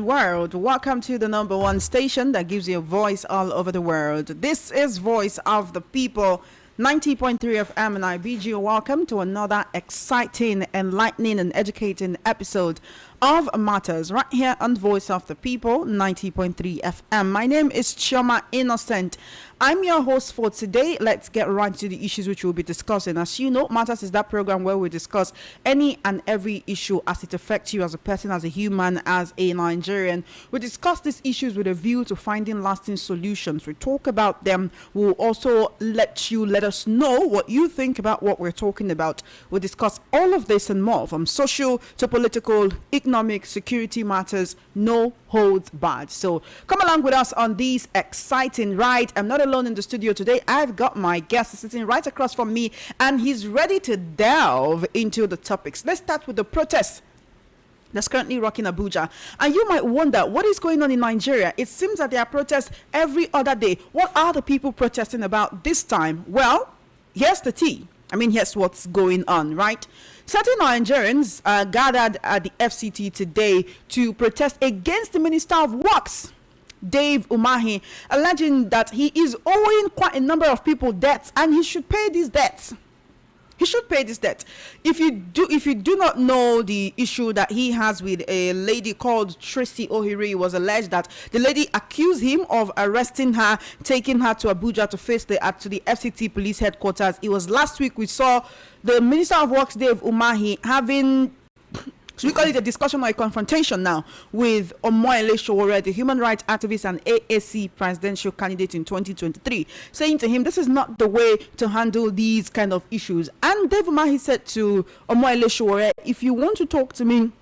Nigerian world. Welcome to the number one station that gives you a voice all over the world. This is Voice of the People, 90.3 FM, and I bid you welcome to another exciting, enlightening, and educating episode of Matters right here on Voice of the People, 90.3 FM. My name is Chioma Innocent. I'm your host for today. Let's get right to the issues which we'll be discussing. As you know, Matters is that program where we discuss any and every issue as it affects you as a person, as a human, as a Nigerian. We discuss these issues with a view to finding lasting solutions. We talk about them. We'll also let us know what you think about what we're talking about. We discuss all of this and more, from social to political, economic, security matters, no holds barred. So come along with us on this exciting ride. I'm not alone in the studio today. I've got my guest sitting right across from me, and he's ready to delve into the topics. Let's start with the protest that's currently rocking Abuja. And you might wonder, what is going on in Nigeria? It seems that there are protests every other day. What are the people protesting about this time? Well, here's the tea. Here's what's going on, right? Certain Nigerians gathered at the FCT today to protest against the Minister of Works, Dave Umahi, alleging that he is owing quite a number of people debts and he should pay these debts. He should pay this debt. If you do not know the issue that he has with a lady called Tracy Ohiri, it was alleged that the lady accused him of arresting her, taking her to Abuja to face the FCT police headquarters. It was last week we saw the Minister of Works, Dave Umahi, having, so we call it a discussion or a confrontation now, with Omoyele Sowore, the human rights activist and AAC presidential candidate in 2023, saying to him, this is not the way to handle these kind of issues. And Dave Umahi said to Omoyele Sowore, if you want to talk to me,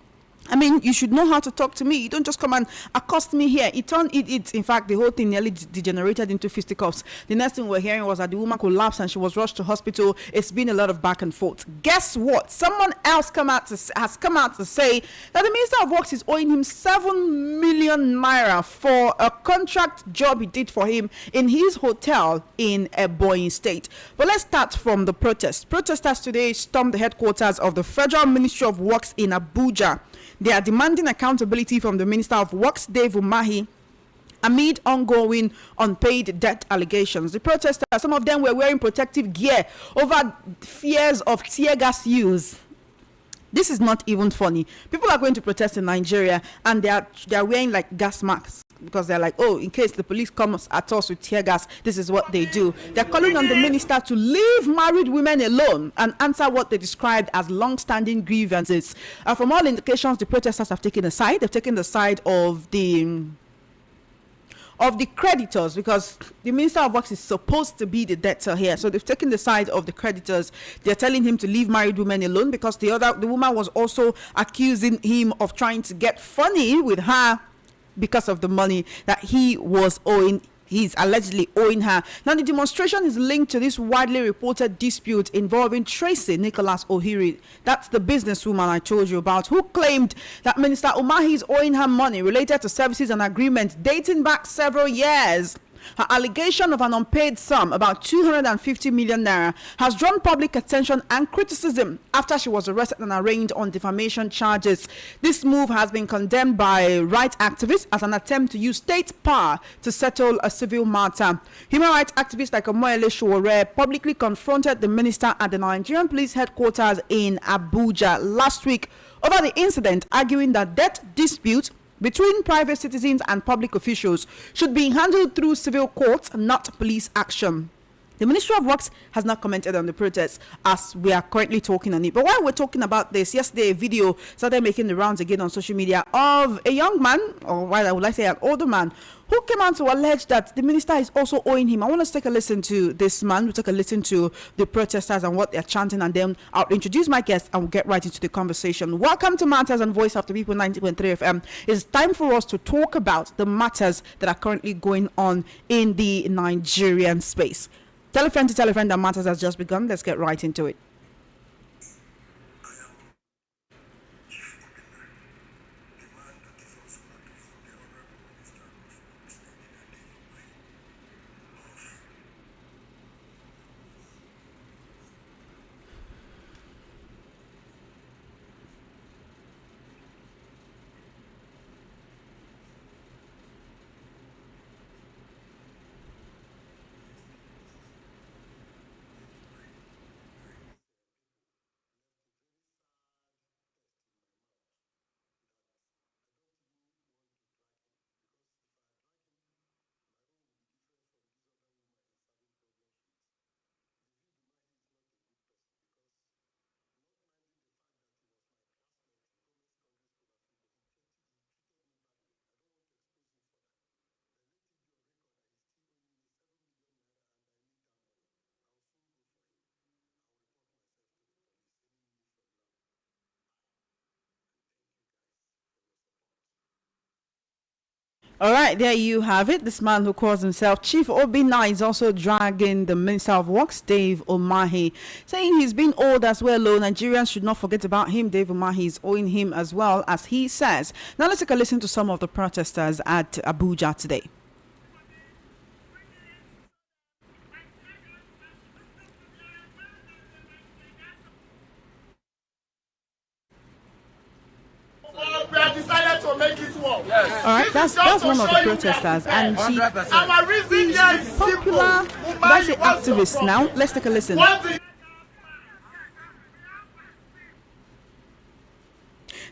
you should know how to talk to me. You don't just come and accost me here. In fact, the whole thing nearly degenerated into fisticuffs. The next thing we're hearing was that the woman collapsed and she was rushed to hospital. It's been a lot of back and forth. Guess what? Someone else has come out to say that the Minister of Works is owing him 7 million naira for a contract job he did for him in his hotel in Ebonyi State. But let's start from the protest. Protesters today stormed the headquarters of the Federal Ministry of Works in Abuja. They are demanding accountability from the Minister of Works, Dave Umahi, amid ongoing unpaid debt allegations. The protesters, some of them were wearing protective gear over fears of tear gas use. This is not even funny. People are going to protest in Nigeria and they are wearing like gas masks, because they're like, oh, in case the police comes at us with tear gas, this is what they do. They're calling on the minister to leave married women alone and answer what they described as long-standing grievances. From all indications, the protesters have taken a side. They've taken the side of the creditors, because the Minister of Works is supposed to be the debtor here. So they've taken the side of the creditors. They're telling him to leave married women alone, because the woman was also accusing him of trying to get funny with her because of the money that he was owing. He's allegedly owing her. Now, the demonstration is linked to this widely reported dispute involving Tracy Nicholas Ohiri. That's the businesswoman I told you about, who claimed that Minister Umahi is owing her money related to services and agreements dating back several years. Her allegation of an unpaid sum, about 250 million naira, has drawn public attention and criticism after she was arrested and arraigned on defamation charges. This move has been condemned by rights activists as an attempt to use state power to settle a civil matter. Human rights activists like Omoyele Sowore publicly confronted the minister at the Nigerian police headquarters in Abuja last week over the incident, arguing that debt disputes between private citizens and public officials should be handled through civil courts, not police action. The Ministry of Works has not commented on the protests as we are currently talking on it. But while we're talking about this, yesterday a video started making the rounds again on social media of a young man, or rather would I say an older man, who came out to allege that the minister is also owing him. I want us to take a listen to this man. We'll take a listen to the protesters and what they're chanting, and then I'll introduce my guest and we'll get right into the conversation. Welcome to Matters and Voice of the People, 90.3 FM. It's time for us to talk about the matters that are currently going on in the Nigerian space. Tell a friend to tell a friend that Matters has just begun. Let's get right into it. All right, there you have it. This man who calls himself Chief Obina is also dragging the Minister of Works, Dave Umahi, saying he's been owed as well. Oh, Nigerians should not forget about him. Dave Umahi is owing him as well, as he says. Now let's take a listen to some of the protesters at Abuja today. We have decided to make it work. Yes. All right, that's one of the protesters, and she's popular. That's the activist. Now let's take a listen.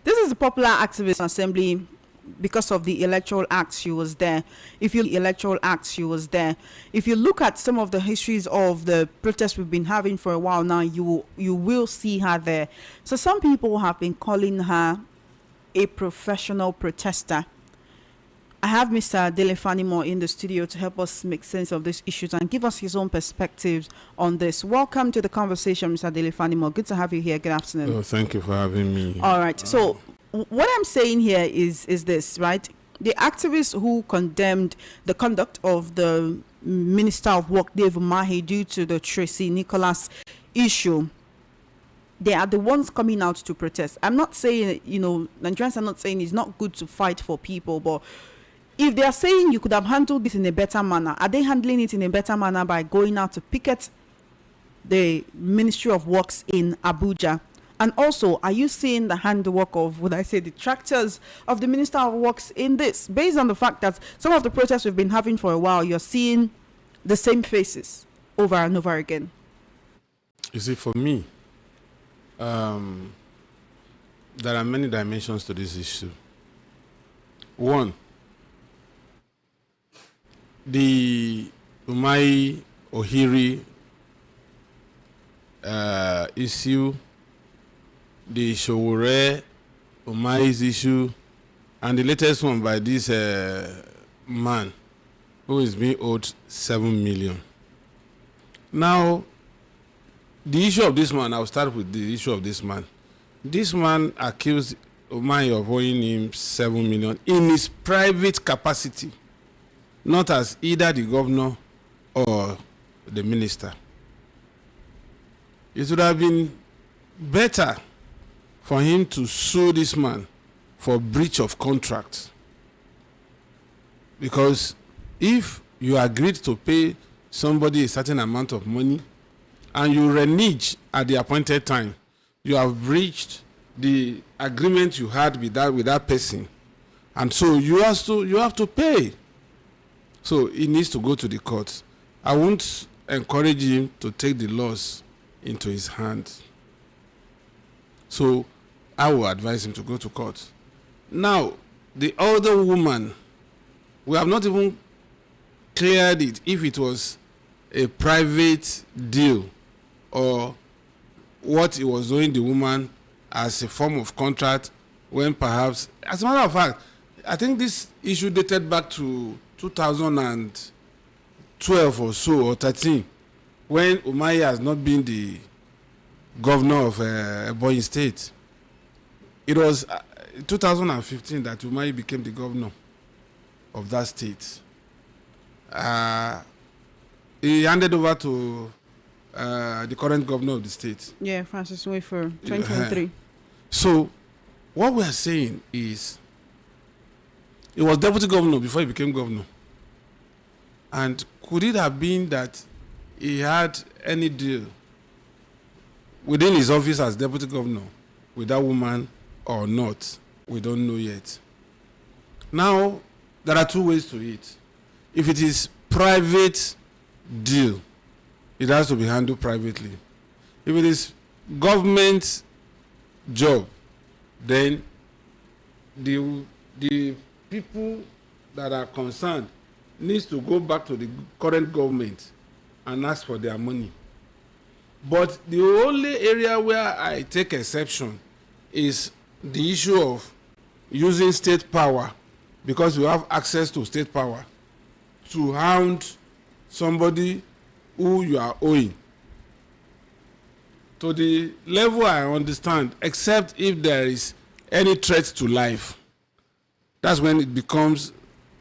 This is a popular activist assembly because of the electoral act. She was there. If you look at some of the histories of the protests we've been having for a while now, you will see her there. So some people have been calling her a professional protester. I have Mr. Delefanimo in the studio to help us make sense of these issues and give us his own perspectives on this. Welcome to the conversation, Mr. Delefanimo. Good to have you here. Good afternoon. Oh, thank you for having me. All right. So what I'm saying here is this, right? The activists who condemned the conduct of the Minister of Work, Dave Umahi, due to the Tracy Nicholas issue, they are the ones coming out to protest. I'm not saying, Nigerians are not saying it's not good to fight for people, but if they are saying you could have handled this in a better manner, are they handling it in a better manner by going out to picket the Ministry of Works in Abuja? And also, are you seeing the handwork of, the detractors of the Minister of Works in this? Based on the fact that some of the protests we've been having for a while, you're seeing the same faces over and over again. You see, for me, there are many dimensions to this issue. One, the Umahi Ohiri issue, the Showore Umahi's issue, and the latest one by this man who is being owed 7 million. Now, the issue of this man, I'll start with the issue of this man. This man accused Umahi of owing him 7 million in his private capacity, not as either the governor or the minister. It would have been better for him to sue this man for breach of contract. Because if you agreed to pay somebody a certain amount of money and you renege at the appointed time, you have breached the agreement you had with that person, and so you have to pay. So he needs to go to the court. I won't encourage him to take the laws into his hands. So I will advise him to go to court. Now, the other woman, we have not even cleared it if it was a private deal or what he was owing the woman as a form of contract, when perhaps, as a matter of fact, I think this issue dated back to 2012 or so, or 13, when Umahi has not been the governor of Ebonyi State. It was 2015 that Umahi became the governor of that state. He handed over to the current governor of the state. Yeah, Francis Wafer, 2023. So, what we are saying is, he was deputy governor before he became governor. And could it have been that he had any deal within his office as deputy governor with that woman or not? We don't know yet. Now, there are two ways to it. If it is private deal, it has to be handled privately. If it is government job, then the people that are concerned needs to go back to the current government and ask for their money. But the only area where I take exception is the issue of using state power, because we have access to state power, to hound somebody who you are owing. To the level I understand, except if there is any threat to life, that's when it becomes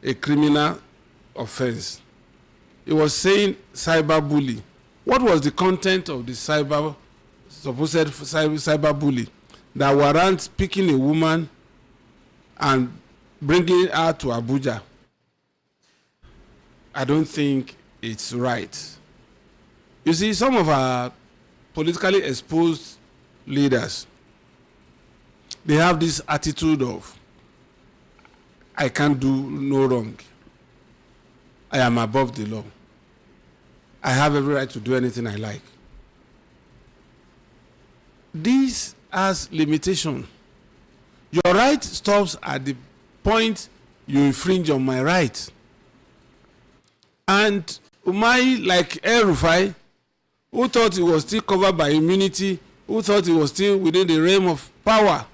a criminal offense. He was saying cyberbully. What was the content of the supposed cyberbully that warrants picking a woman and bringing her to Abuja? I don't think it's right. You see, some of our politically exposed leaders, they have this attitude of, I can't do no wrong. I am above the law. I have every right to do anything I like. This has limitation. Your right stops at the point you infringe on my right. And Umahi, like Erupts, who thought he was still covered by immunity, who thought he was still within the realm of power,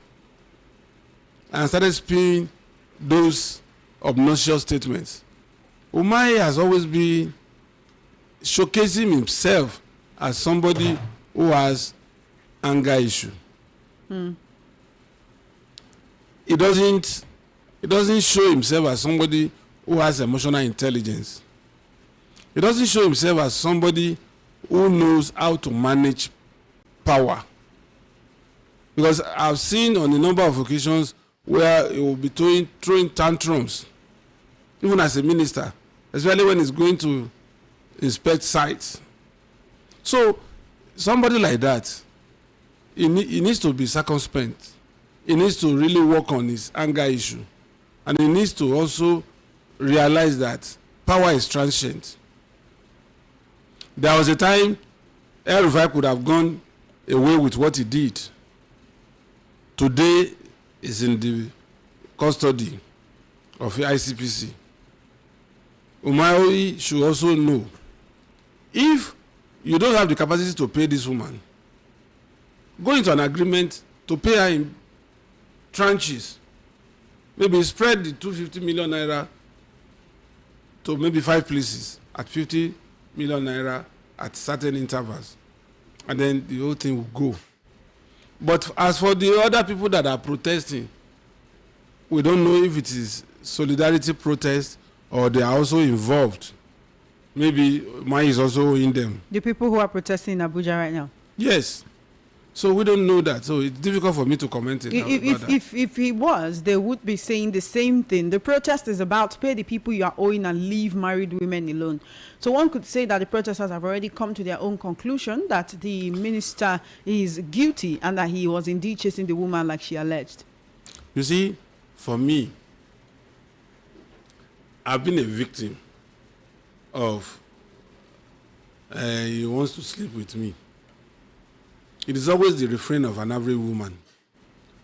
and started spewing those obnoxious statements. Umahi has always been showcasing himself as somebody who has anger issue. He doesn't show himself as somebody who has emotional intelligence. He doesn't show himself as somebody who knows how to manage power. Because I've seen on a number of occasions where he will be throwing tantrums, even as a minister, especially when he's going to inspect sites. So somebody like that, he needs to be circumspect. He needs to really work on his anger issue. And he needs to also realize that power is transient. There was a time Erupts could have gone away with what he did. Today is in the custody of the ICPC. Umahi should also know, if you don't have the capacity to pay this woman, go into an agreement to pay her in tranches. Maybe spread the 250 million naira to maybe 5 places at 50 million naira at certain intervals, and then the whole thing will go. But as for the other people that are protesting, we don't know if it is solidarity protest or they are also involved. Maybe mine is also in them. The people who are protesting in Abuja right now? Yes. So we don't know that. So it's difficult for me to comment it. If he was, they would be saying the same thing. The protest is about pay the people you are owing and leave married women alone. So one could say that the protesters have already come to their own conclusion that the minister is guilty and that he was indeed chasing the woman like she alleged. You see, for me, I've been a victim of he wants to sleep with me. It is always the refrain of an average woman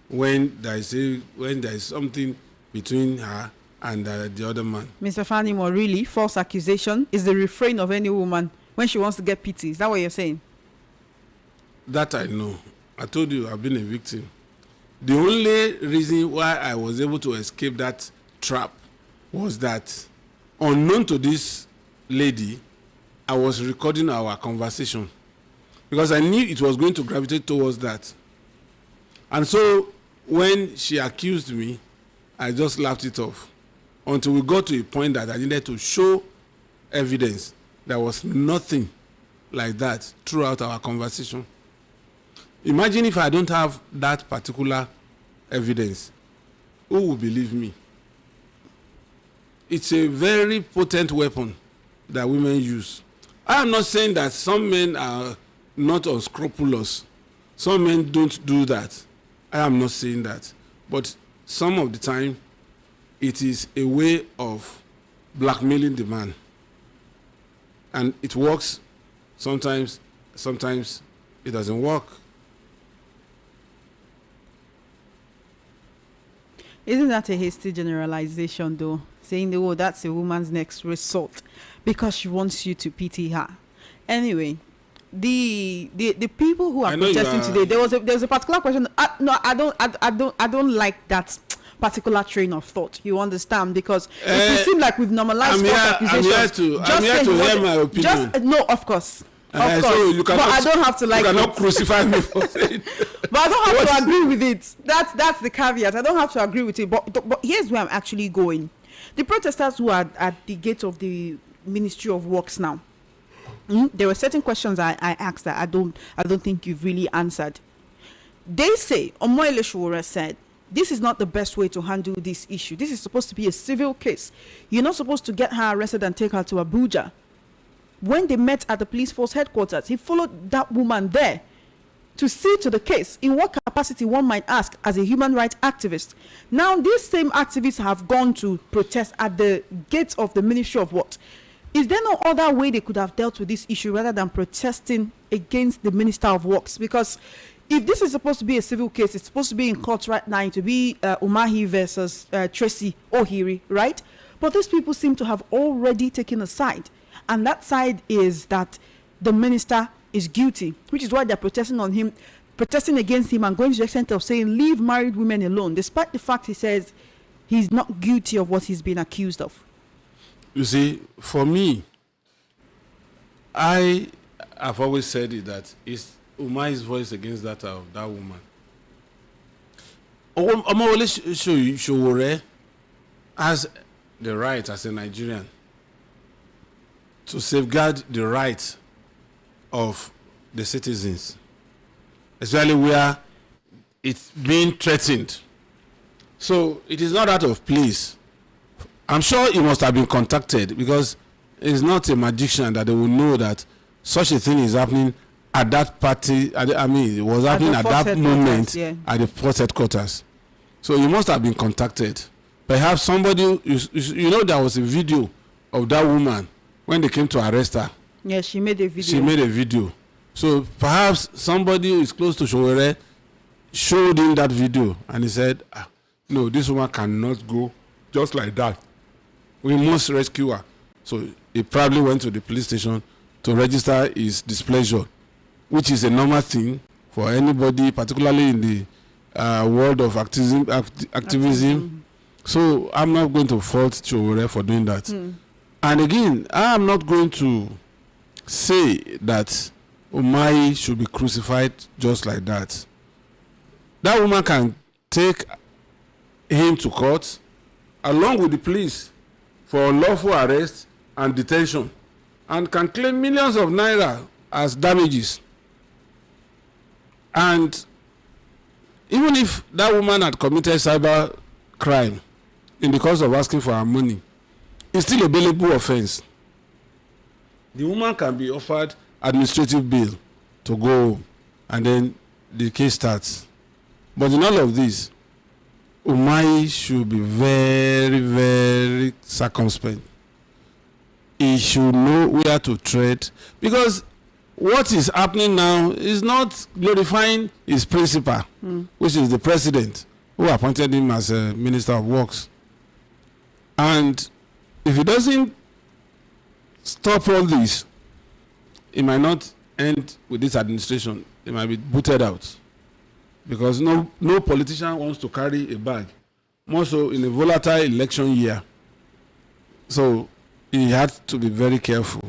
when there is something between her and the other man. Mr. Fanimo, really, false accusation is the refrain of any woman when she wants to get pity. Is that what you're saying? That I know. I told you I've been a victim. The only reason why I was able to escape that trap was that, unknown to this lady, I was recording our conversation, because I knew it was going to gravitate towards that. And so when she accused me, I just laughed it off until we got to a point that I needed to show evidence. There was nothing like that throughout our conversation. Imagine if I don't have that particular evidence. Who will believe me? It's a very potent weapon that women use. I am not saying that some men are not unscrupulous. Some men don't do that. I am not saying that. But some of the time, it is a way of blackmailing the man. And it works sometimes it doesn't work. Isn't that a hasty generalization, though? Saying, oh, that's a woman's next resort because she wants you to pity her. Anyway, the people who are protesting today, there's a particular question. I don't like that particular train of thought. You understand? Because it will seem like we've normalized false accusations. I'm here to hear my opinion. No, of course. Of course. So but I don't have to like you cannot crucify me for saying. But I don't have to agree with it. That's the caveat. I don't have to agree with it. But here's where I'm actually going. The protesters who are at the gate of the Ministry of Works now, there were certain questions I asked that I don't think you've really answered. They say, Omoyele Sowore said, this is not the best way to handle this issue. This is supposed to be a civil case. You're not supposed to get her arrested and take her to Abuja. When they met at the police force headquarters, he followed that woman there to see to the case. In what capacity, one might ask, as a human rights activist? Now, these same activists have gone to protest at the gates of the Ministry of What? Is there no other way they could have dealt with this issue rather than protesting against the Minister of Works? Because if this is supposed to be a civil case, it's supposed to be in court right now, to be Umahi versus Tracy Ohiri, right? But these people seem to have already taken a side. And that side is that the minister is guilty, which is why they're protesting against him and going to the extent of saying, leave married women alone, despite the fact he says he's not guilty of what he's been accused of. You see, for me, I have always said it that it's Umahi's voice against that of that woman. Omowole Sowore has the right as a Nigerian to safeguard the rights of the citizens, especially where it's being threatened. So it is not out of place. I'm sure he must have been contacted, because it's not a magician that they will know that such a thing is happening at that party. It was happening at that moment at the force headquarters. So he must have been contacted. Perhaps somebody, you know, there was a video of that woman when they came to arrest her. Yeah, she made a video. She made a video. So perhaps somebody who is close to Sowore showed him that video, and he said, no, this woman cannot go just like that. We must rescue her. So he probably went to the police station to register his displeasure, which is a normal thing for anybody, particularly in the world of activism. So I'm not going to fault Sowore for doing that. And again, I'm not going to say that Umahi should be crucified just like that. That woman can take him to court along with the police for unlawful arrest and detention, and can claim millions of naira as damages. And even if that woman had committed cyber crime in the course of asking for her money, it's still a bailable offense. The woman can be offered administrative bail to go home, and then the case starts. But in all of this, Umahi should be very, very circumspect. He should know where to tread, because what is happening now is not glorifying his principal, which is the president, who appointed him as a Minister of Works. And if he doesn't stop all this, it might not end with this administration. It might be booted out, because no politician wants to carry a bag, more so in a volatile election year. So he had to be very careful.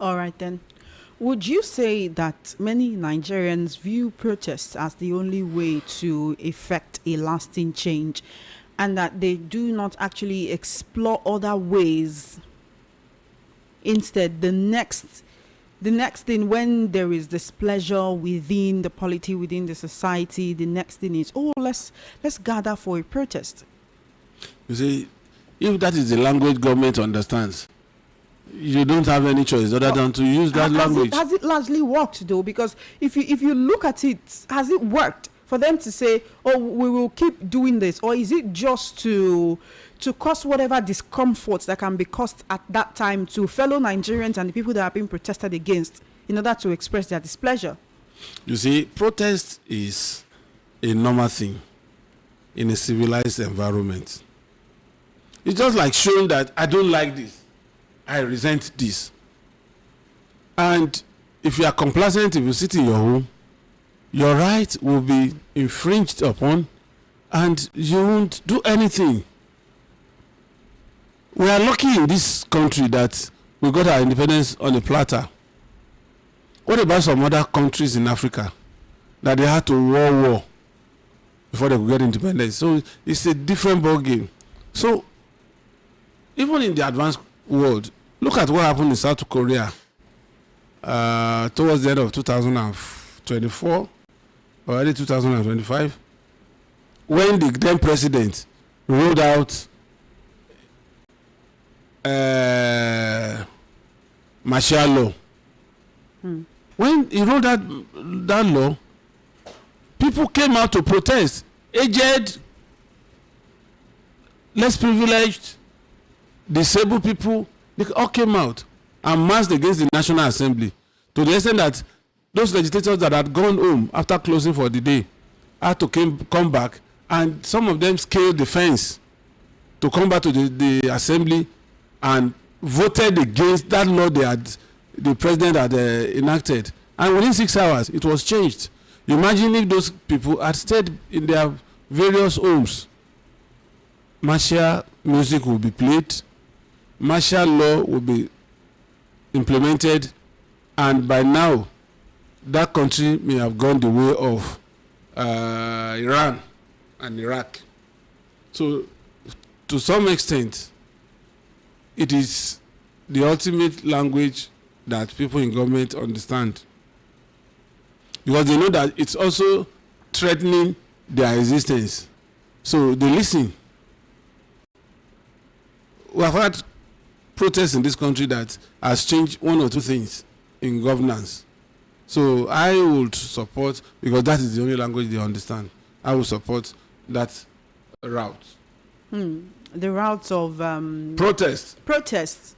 All right then. Would you say that many Nigerians view protests as the only way to effect a lasting change, and that they do not actually explore other ways? Instead, the next thing, when there is displeasure within the polity, within the society, the next thing is, let's gather for a protest. You see, if that is the language government understands, you don't have any choice other than to use that language. Has it largely worked though? Because if you look at it, has it worked for them to say, we will keep doing this? Or is it just to cause whatever discomfort that can be caused at that time to fellow Nigerians and the people that are being protested against in order to express their displeasure? You see, protest is a normal thing in a civilized environment. It's just like showing that I don't like this, I resent this. And if you are complacent, if you sit in your home, your right will be infringed upon and you won't do anything. We are lucky in this country that we got our independence on a platter. What about some other countries in Africa that they had to war? before they could get independence. So it's a different ball game. So even in the advanced world, look at what happened in South Korea towards the end of 2024 or early 2025, when the then president rolled out martial law. When he rolled out that law, people came out to protest. Aged, less privileged, disabled people, they all came out and marched against the National Assembly, to the extent that those legislators that had gone home after closing for the day had to come back, and some of them scaled the fence to come back to the assembly and voted against that law the president had enacted. And within 6 hours, it was changed. Imagine if those people had stayed in their various homes. Martial music will be played, martial law will be implemented, and by now that country may have gone the way of Iran and Iraq. So to some extent, it is the ultimate language that people in government understand, because they know that it's also threatening their existence. So they listen. We have had protests in this country that has changed one or two things in governance. So I would support, because that is the only language they understand, I would support that route. The routes of protests.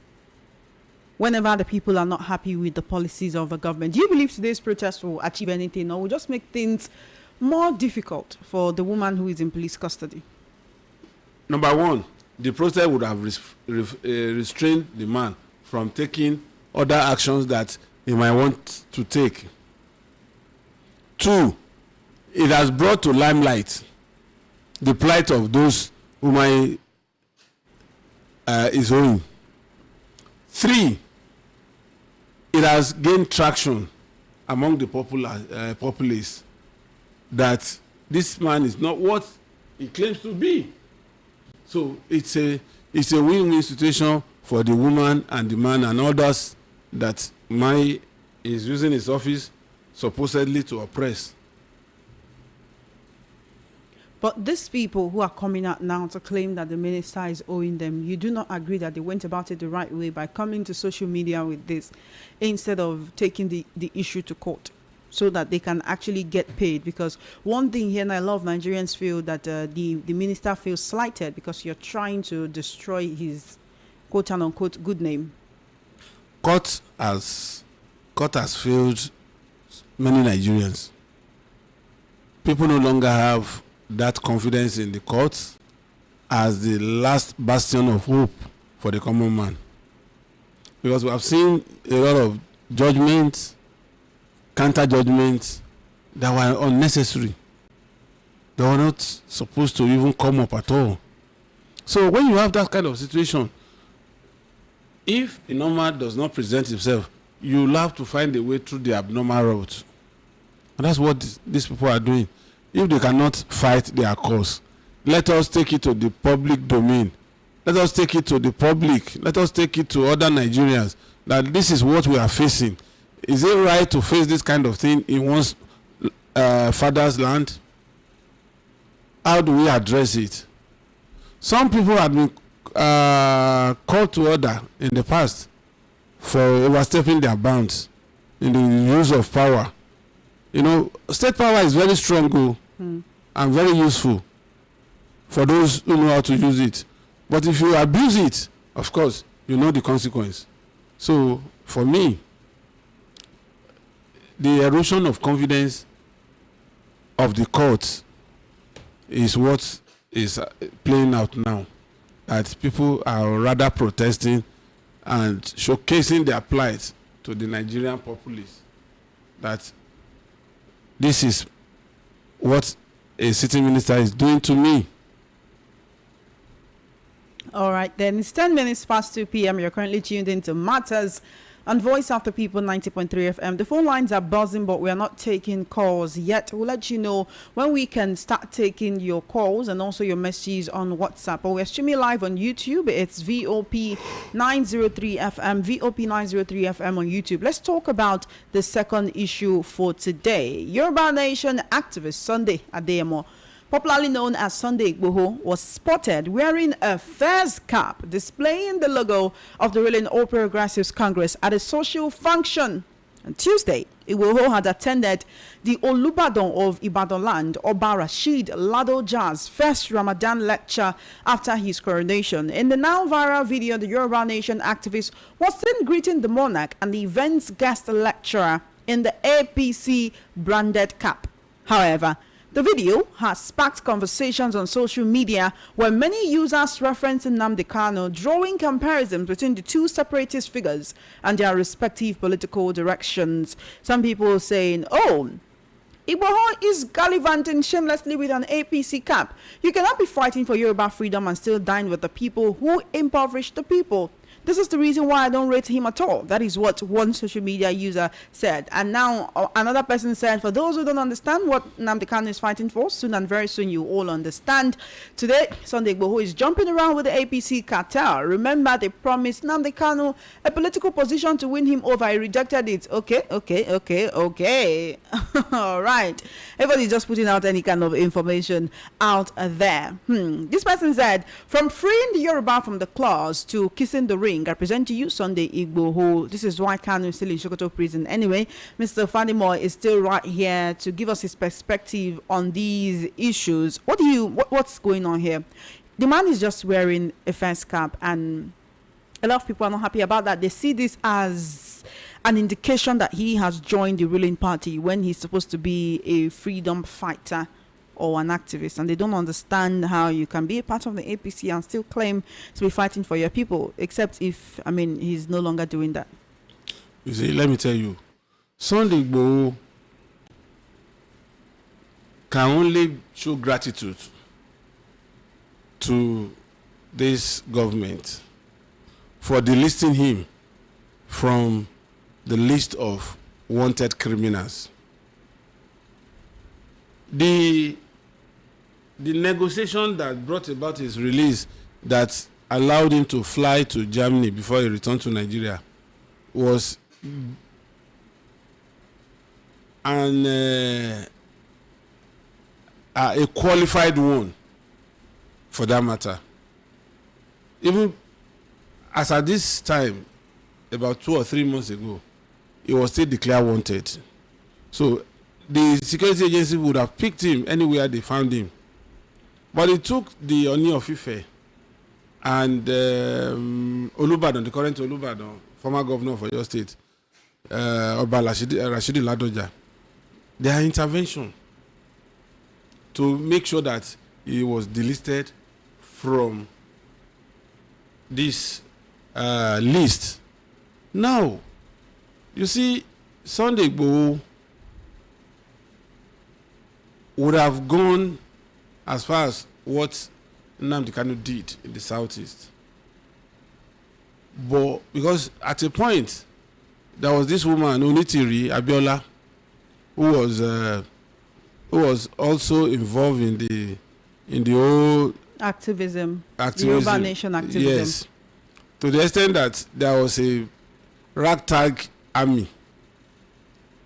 Whenever the people are not happy with the policies of the government. Do you believe today's protest will achieve anything, or will just make things more difficult for the woman who is in police custody? Number one, the protest would have restrained the man from taking other actions that he might want to take. Two, it has brought to limelight the plight of those Umahi is owing. Three, it has gained traction among the populace that this man is not what he claims to be. So it's a win-win situation for the woman and the man and others that Umahi is using his office supposedly to oppress. But these people who are coming out now to claim that the minister is owing them, you do not agree that they went about it the right way by coming to social media with this instead of taking the issue to court so that they can actually get paid? Because one thing here, and I love Nigerians feel that the minister feels slighted because you're trying to destroy his quote and unquote good name. Court has failed many Nigerians. People no longer have that confidence in the courts as the last bastion of hope for the common man, because we have seen a lot of judgments, counter judgments that were unnecessary. They were not supposed to even come up at all. So when you have that kind of situation, if the normal does not present himself, you will have to find a way through the abnormal route, and that's what these people are doing. If they cannot fight their cause, let us take it to the public domain. Let us take it to the public. Let us take it to other Nigerians that this is what we are facing. Is it right to face this kind of thing in one's father's land? How do we address it? Some people have been called to order in the past for overstepping their bounds in the use of power. You know, state power is very strong and very useful for those who know how to use it. But if you abuse it, of course, you know the consequence. So, for me, the erosion of confidence of the courts is what is playing out now. That people are rather protesting and showcasing their plight to the Nigerian populace. That this is what a sitting minister is doing to me. All right, then it's 10 minutes past 2 p.m. You're currently tuned into Matters on Voice of the People 90.3 FM. The phone lines are buzzing, but we are not taking calls yet. We'll let you know when we can start taking your calls and also your messages on WhatsApp. But we're streaming live on YouTube. It's VOP 903 FM, VOP 903 FM on YouTube. Let's talk about the second issue for today. Yoruba Nation activist Sunday Adeyemo, popularly known as Sunday Igboho, was spotted wearing a fez cap displaying the logo of the ruling All Progressives Congress at a social function. On Tuesday, Igboho had attended the Olubadan of Ibadan land, Oba Rashid Ladoja's first Ramadan lecture after his coronation. In the now viral video, the Yoruba Nation activist was seen greeting the monarch and the event's guest lecturer in the APC branded cap. However, the video has sparked conversations on social media where many users referencing Nnamdi Kanu, drawing comparisons between the two separatist figures and their respective political directions. Some people saying, oh, Igboho is gallivanting shamelessly with an APC cap. You cannot be fighting for Yoruba freedom and still dine with the people who impoverish the people. This is the reason why I don't rate him at all. That is what one social media user said. And now another person said, for those who don't understand what Nnamdi Kanu is fighting for, soon and very soon you all understand. Today, Sunday Igboho is jumping around with the APC cartel. Remember, they promised Nnamdi Kanu a political position to win him over. He rejected it. Okay. All right. Everybody's just putting out any kind of information out there. This person said, from freeing the Yoruba from the claws to kissing the ring, I present to you Sunday Igboho. This is why Kanu is still in Sokoto prison. Anyway, Mr. Fanimo is still right here to give us his perspective on these issues. What's going on here? The man is just wearing a face cap, and a lot of people are not happy about that. They see this as an indication that he has joined the ruling party when he's supposed to be a freedom fighter or an activist, and they don't understand how you can be a part of the APC and still claim to be fighting for your people, except if, he's no longer doing that. You see, let me tell you, Sunday Igboho can only show gratitude to this government for delisting him from the list of wanted criminals. The negotiation that brought about his release, that allowed him to fly to Germany before he returned to Nigeria, was a qualified one for that matter. Even as at this time, about 2 or 3 months ago, he was still declared wanted. So the security agency would have picked him anywhere they found him. But it took the Oni of Ife and Olubadan, the current Olubadan, former governor of your state, Oba Rashidi Ladoja, their intervention to make sure that he was delisted from this list. Now, you see, Sunday Igboho would have gone as far as what Nnamdi Kanu did in the southeast. But because at a point, there was this woman, Onitiri Abiola, who was also involved in the whole activism. Yoruba Nation activism. Yes. To the extent that there was a ragtag army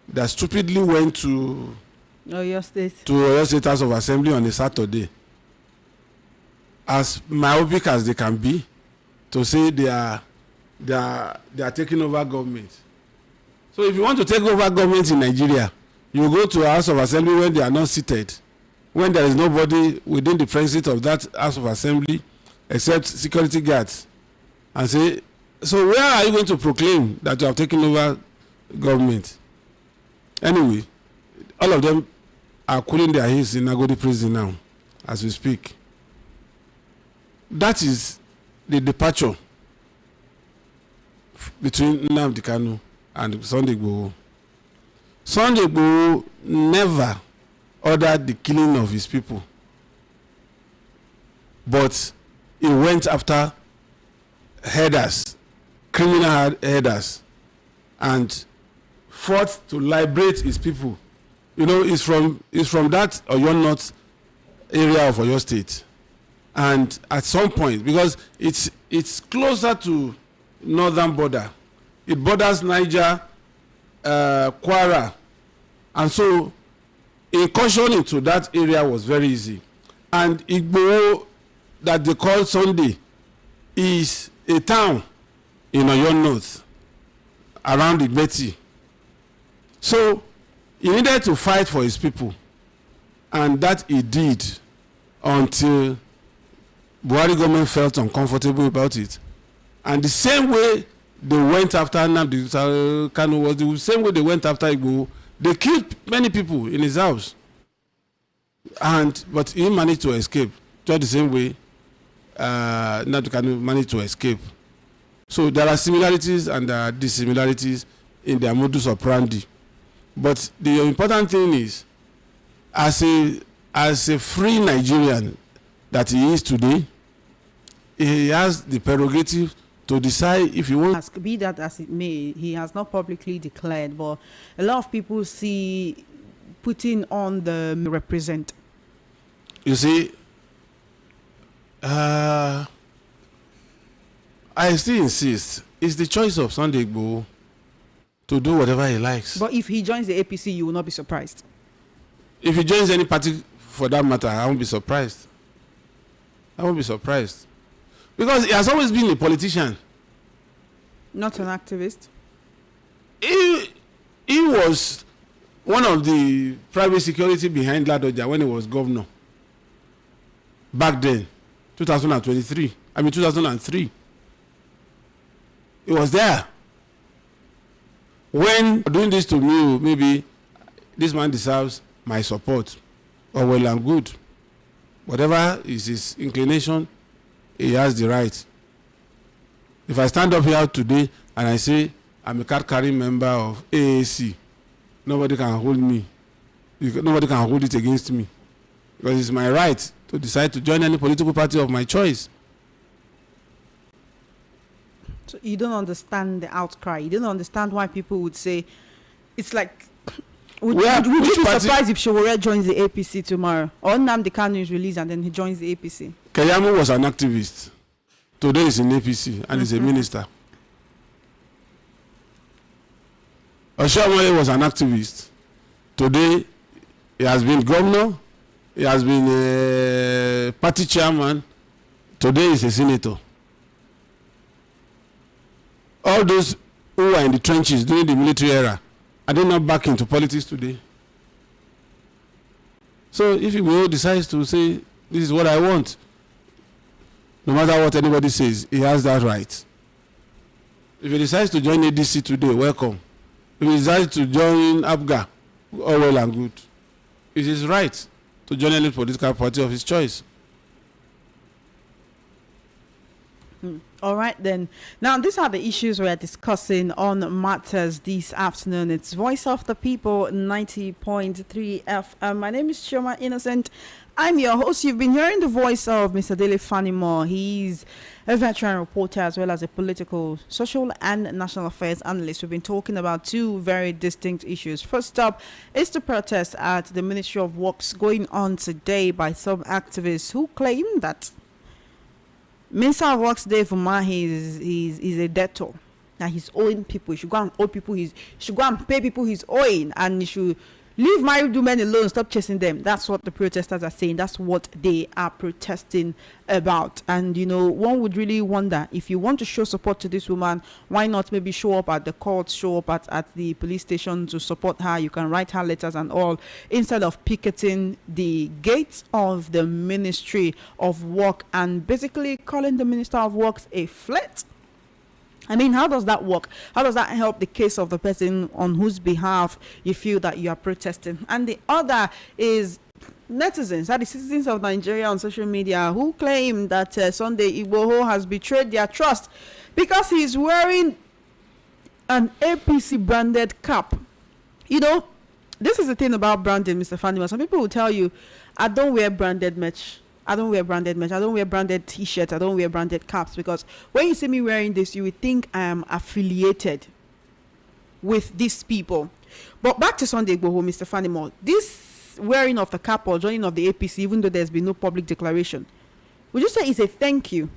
that stupidly went to Oyo State House of Assembly on a Saturday, as myopic as they can be, to say they are taking over government. So if you want to take over government in Nigeria, you go to a House of Assembly when they are not seated, when there is nobody within the premises of that House of Assembly except security guards, and say, so where are you going to proclaim that you have taken over government? Anyway, all of them are cooling their heels in Agodi prison now, as we speak. That is the departure between Nnamdi Kanu and Sunday Igboho. Sunday Igboho never ordered the killing of his people, but he went after headers, criminal headers, and fought to liberate his people. You know, it's from that Oyo North area of Oyo State, and at some point, because it's closer to northern border, it borders Niger, Kwara, and so incursion into that area was very easy. And Igboho, that they call Sunday, is a town in Oyo North around Igbeti. So he needed to fight for his people, and that he did until Buhari government felt uncomfortable about it. And the same way they went after Nnamdi Kanu was the same way they went after Igboho. They killed many people in his house, but he managed to escape, just the same way Nnamdi Kanu managed to escape. So there are similarities and there are dissimilarities in their modus operandi. But the important thing is, as a free Nigerian that he is today, he has the prerogative to decide if he wants. Be that as it may, he has not publicly declared, but a lot of people see putting on the represent. You see, I still insist, it's the choice of Sunday Igboho to do whatever he likes. But if he joins the APC, you will not be surprised. If he joins any party for that matter, I won't be surprised. I won't be surprised. Because he has always been a politician. Not an activist. He was one of the private security behind Ladoja when he was governor. Back then, 2003. 2003. He was there. When doing this to me, maybe this man deserves my support. Or well and good. Whatever is his inclination, he has the right. If I stand up here today and I say I'm a card-carrying member of AAC, nobody can hold me. Nobody can hold it against me. Because it's my right to decide to join any political party of my choice. So you don't understand the outcry. You don't understand why people would say, it's like, would you be surprised if Showore joins the APC tomorrow? Or Nnamdi Kanu is released and then he joins the APC? Keyamo was an activist. Today he's in APC and he's a minister. Oshiomhole was an activist. Today he has been governor. He has been a party chairman. Today he's a senator. All those who are in the trenches during the military era, are they not back into politics today? So if Igboho decides to say, this is what I want, no matter what anybody says, he has that right. If he decides to join ADC today, welcome. If he decides to join ABGA, all well and good. It is right to join any political party of his choice. All right, then. Now, these are the issues we are discussing on Matters this afternoon. It's Voice of the People, 90.3 FM. My name is Chioma Innocent. I'm your host. You've been hearing the voice of Mr. Dele Fanimo. He's a veteran reporter as well as a political, social, and national affairs analyst. We've been talking about two very distinct issues. First up is the protest at the Ministry of Works going on today by some activists who claim that Minister of Works Dave Umahi is a debtor. That he's owing people. He should go and owe people. He should go and pay people he's owing, and he should leave married women alone. Stop chasing them. That's what the protesters are saying. That's what they are protesting about. And you know, one would really wonder, if you want to show support to this woman, why not maybe show up at the court, show up at the police station to support her? You can write her letters and all, instead of picketing the gates of the Ministry of Work and basically calling the Minister of Works a flirt. I mean, how does that work? How does that help the case of the person on whose behalf you feel that you are protesting? And the other is netizens, that is citizens of Nigeria on social media, who claim that Sunday Igboho has betrayed their trust because he's wearing an APC branded cap. You know, this is the thing about branding, Mr. Fanima. Some people will tell you, I don't wear branded merch. I don't wear branded merch. I don't wear branded t-shirts. I don't wear branded caps, because when you see me wearing this, you would think I am affiliated. with these people. But back to Sunday Igboho, Mr. Fanimo, this wearing of the cap or joining of the APC, even though there's been no public declaration, would you say it's a thank you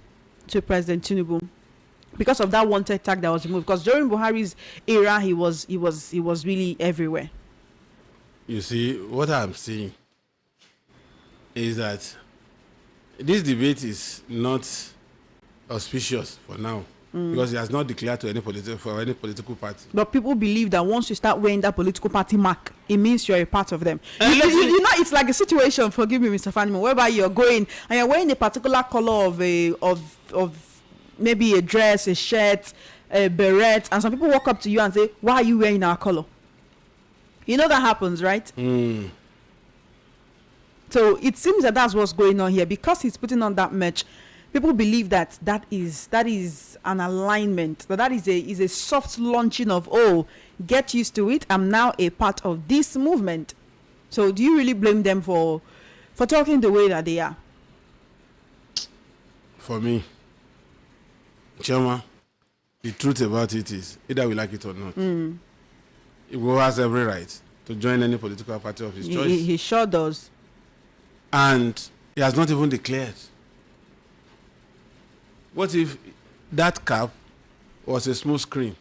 to President Tinubu because of that wanted tag that was removed? Because during Buhari's era, he was really everywhere. You see, what I'm saying is that this debate is not auspicious for now because he has not declared to any political party. But people believe that once you start wearing that political party mark, it means you're a part of them. You know, it's like a situation, forgive me, Mr. Fanimo, whereby you're going and you're wearing a particular color of maybe a dress, a shirt, a beret, and some people walk up to you and say, why are you wearing our color? You know that happens, right? So it seems that that's what's going on here. Because he's putting on that merch, people believe that is an alignment, that is a soft launching of, oh, get used to it, I'm now a part of this movement. So do you really blame them for talking the way that they are? For me, Chema, the truth about it is, either we like it or not, Igboho has every right to join any political party of his choice. He sure does. And he has not even declared. What if that cap was a small screen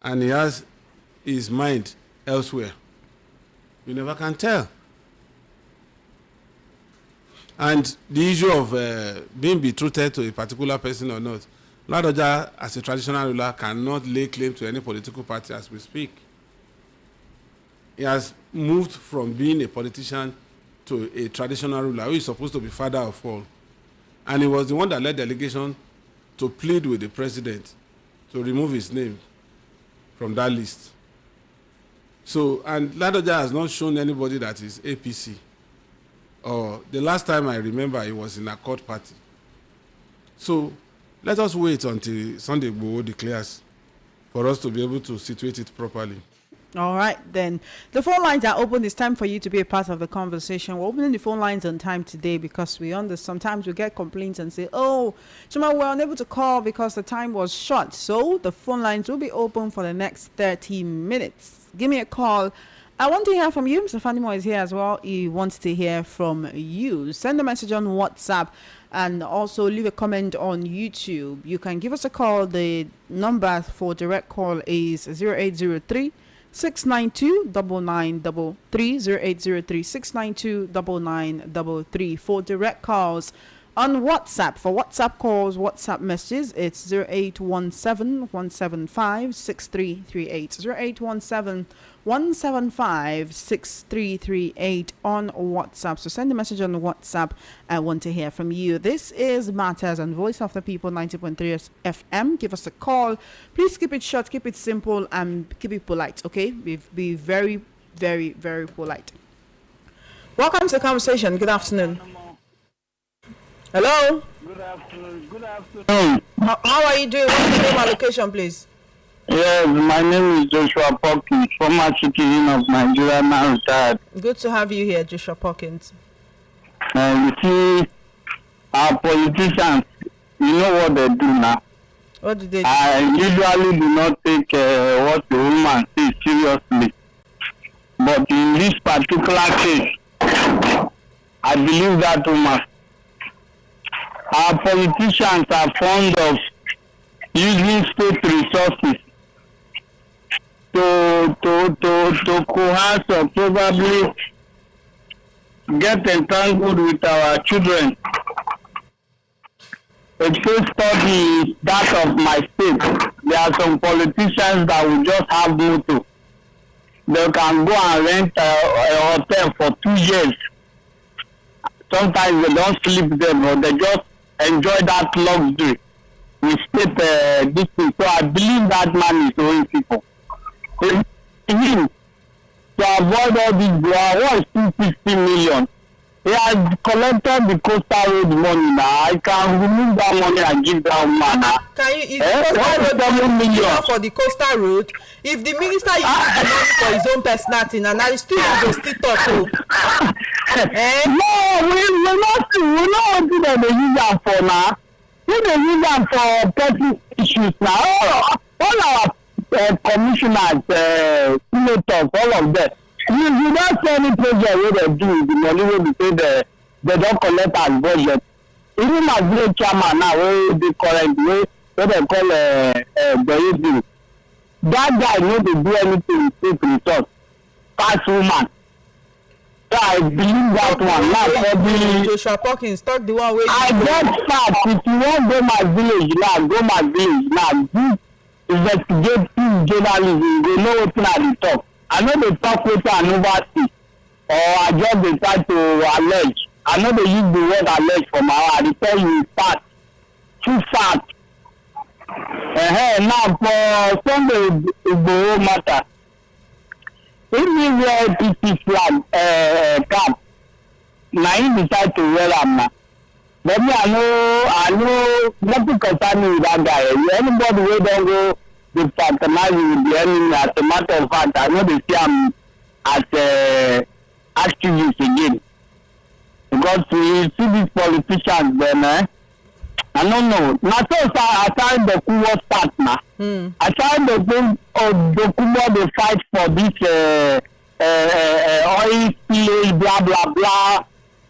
and he has his mind elsewhere? You never can tell. And the issue of being betrothed to a particular person or not, Ladoja, as a traditional ruler, cannot lay claim to any political party as we speak. He has moved from being a politician to a traditional ruler who is supposed to be father of all. And he was the one that led the delegation to plead with the president to remove his name from that list. So, and Ladoja has not shown anybody that is APC. Or the last time I remember, he was in a court party. So, let us wait until Sunday Igboho declares for us to be able to situate it properly. All right, then. The phone lines are open. It's time for you to be a part of the conversation. We're opening the phone lines on time today because sometimes we get complaints and say, oh, Chima, we're unable to call because the time was short. So the phone lines will be open for the next 30 minutes. Give me a call. I want to hear from you. Mr. Fanimo is here as well. He wants to hear from you. Send a message on WhatsApp and also leave a comment on YouTube. You can give us a call. The number for direct call is 0803 692 9933 0803 692 9933 for direct calls. On WhatsApp, for WhatsApp calls, WhatsApp messages, it's 0817 175 6338 0817 175 6338 on WhatsApp. So send a message on WhatsApp. I want to hear from you. This is Matters and Voice of the People 90.3 FM. Give us a call. Please keep it short, keep it simple, and keep it polite, okay? Be very, very, very polite. Welcome to the conversation. Good afternoon. Hello? Good afternoon. Good afternoon. How are you doing? What's the name and location, please? Yes, my name is Joshua Pockins, former citizen of Nigeria, now retired. Good to have you here, Joshua Pockins. You see, our politicians, you know what they do now. What do they do? I usually do not take what the woman says seriously. But in this particular case, I believe that woman. Our politicians are fond of using state resources to coerce or probably get entangled with our children. A case study is that of my state. There are some politicians that will just have motor. They can go and rent a hotel for 2 years. Sometimes they don't sleep there, but they just enjoy that luxury with state district. So I believe that man is owing people. Him, to avoid all this blow, what is 260 million? He has collected the coastal road money now. I can remove that money and give that man. Can you, for the coastal road? If the minister uses the money for his own personality, and I still go still talk to. No, we're not what they use that for now. We don't use that for petty issues now. All our commissioners, senators, all of them. You don't see any project where they do the money wey be say they don't collect as budget. Even my village chairman now, wey dey current wey they call Beyezu, that guy no dey do anything with resource pass woman. So I believe that one. Now for the Joshua Perkins, talk the one way. I get fact. If you want go my village now, go my village now. Do investigative journalism. They know wetin I dey talk. I know dey talk wetin I never see, or I just dey try to allege. I know dey use the word allege for my own. I dey tell you fact, true fact. Now for Sunday Igboho matter. If we wear APC flag cap, na him decide to wear am na. But me, I know nothing concern me with that guy. Anybody wey don go dey fraternize with the enemy, as a matter of fact, I no dey see am as activist again. Because we see these politicians then, I don't know. Na so I find the cool start now. I find the thing of the Kumo they fight for this oil spillage, blah blah blah.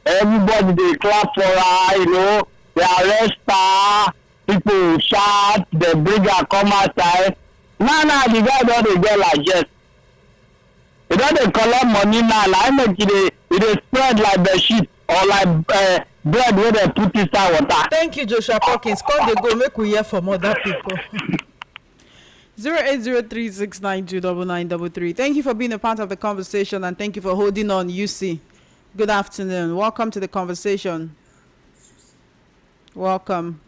Everybody they clap for her, you know. They arrest her, people shout, they bring her come outside. Now the guy don't get like yes. They don't collect money now. I make it spread like the sheep or like bread where they put inside water. Thank you, Joshua Perkins. Call the go, make we hear from other people. 08036929933. Thank you for being a part of the conversation and thank you for holding on, UC. Good afternoon. Welcome to the conversation. Welcome.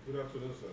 Good afternoon, sir.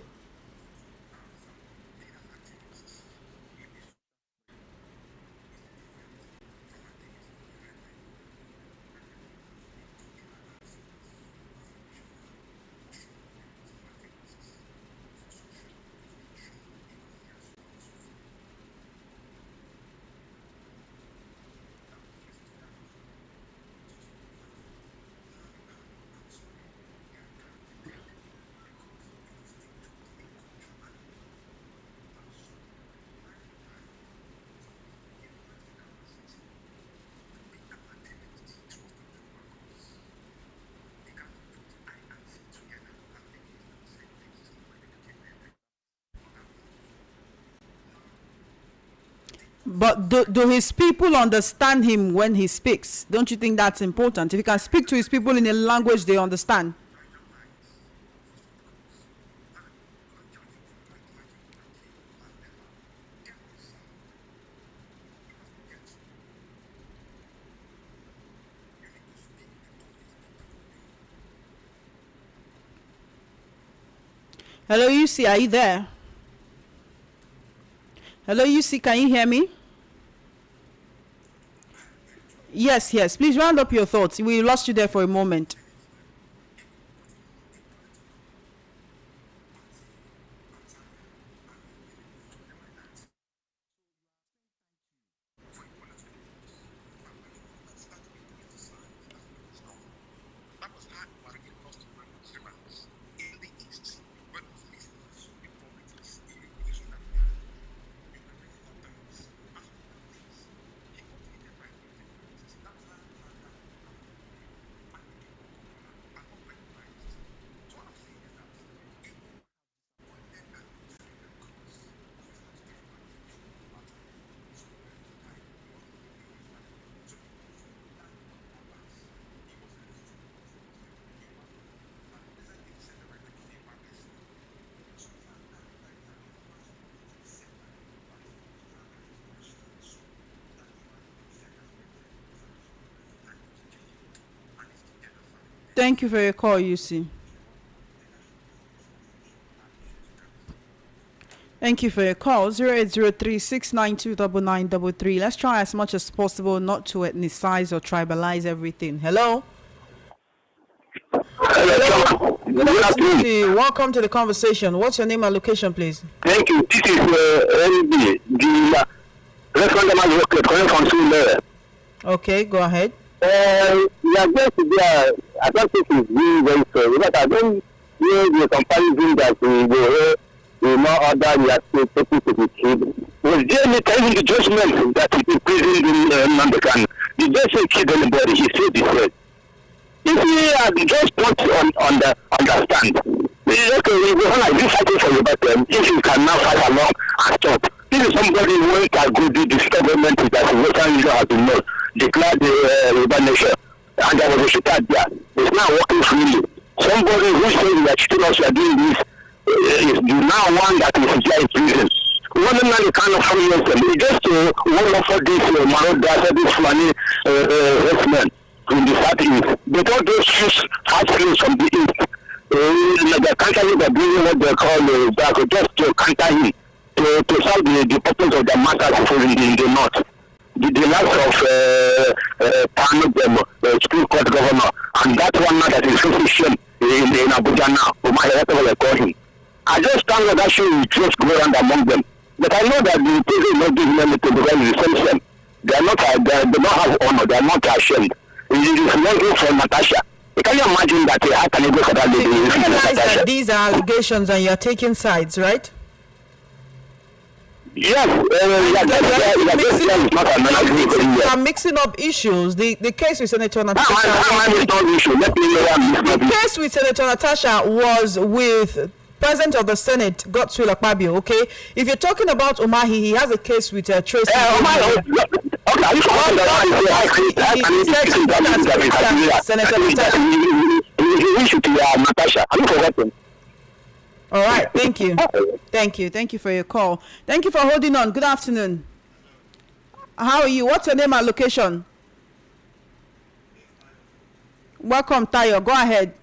But do his people understand him when he speaks? Don't you think that's important? If he can speak to his people in a language they understand. Hello, UC, are you there? Hello, UC, can you hear me? Yes. Please round up your thoughts. We lost you there for a moment. Thank you for your call, UC. Thank you for your call. 0803-692-9933. Let's try as much as possible not to ethnicize or tribalize everything. Hello? Hello. Good afternoon to you. Welcome to the conversation. What's your name and location, please? Thank you. This is NB, the restaurant calling from Sule. Okay, go ahead. We are going to be, I don't think it's really very sorry, but I don't hear the comparison that we go will not order their people to be killed. Was there any time in the judgment that he imprisoned Nandekan? He just say kill anybody. He said he said. If he had just put on the understand, okay, we will like this fighting for you, but if you cannot fight along and stop, this is somebody who can go do this government that the Western Israel has been declared the Yoruba nation, and there was a shooter there. It's not working freely. Somebody who says that still also are doing this is now one that is here in prison. One of the kind of family is just to one of this Maroda, this money horsemen from the southeast. They don't just choose fast place from the east. The country are doing what they call just to counter him, to solve the purpose of the matters in the north. The likes of Pano, school court governor, and that one now that is facing shame in Abuja now, Umahi, whatever they call him. I just found that show will just go around among them. But I know that the people is not giving anything because it's the same. They are not, they don't have honor, they are not ashamed. It is not for Natasha. Can you imagine that how can you go for that lady? You realize that these are allegations and you're taking sides, right? Yes, I'm mixing up issues. The case with Senator Natasha. The case with Senator Natasha was with President of the Senate, Godswill Akpabio. Okay, if you're talking about Umahi, he has a case with Tracy. Senator Natasha. All right, thank you for your call. Thank you for holding on. Good afternoon. How are you? What's your name and location? Welcome, Tayo. Go ahead.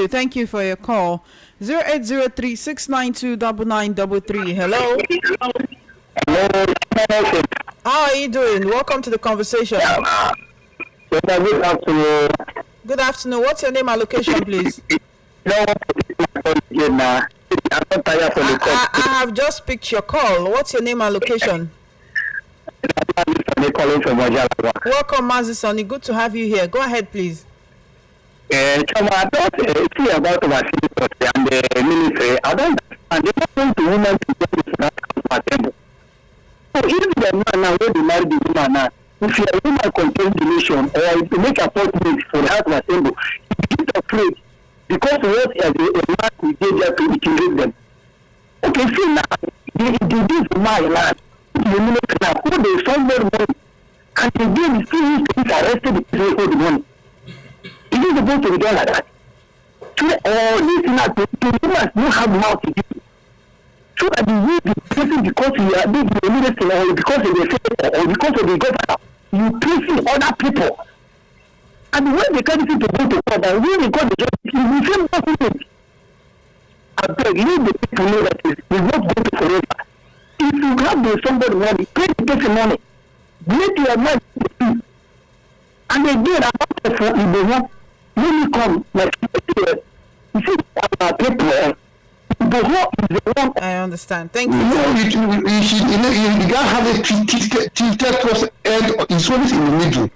Thank you for your call. 0803-692-9933. Hello. How are you doing? Welcome to the conversation. Good afternoon. Good afternoon. What's your name and location, please? I have just picked your call. What's your name and location? Welcome, Mazisoni. Good to have you here. Go ahead, please. I don't see about the and the ministry. I don't understand the woman to go to that compatible. So if the man now will marry the woman now, if you are woman control the nation or to make appointment for the house assembly, you get afraid because what a man will get there to kill them. Okay, see now, this is my land. The ministry now, who they somewhere money, and again, still arrested because of the money. It is supposed to be done like that. So all these things to humans don't have mouth to do. So that you use the person because you are being the minister or because of the state or because of the governor, you placing other people. And when they can't see to go to court and when they got the justice, you will feel nothing. I beg you the people know that it will not go to forever. If you have somebody money, pay the person money. Make your mind to do. And again, about for Igboho, when you come, like you see, people, Igboho is the one. I understand. Thank you. You can't have a tilted towards end. It's always in the middle.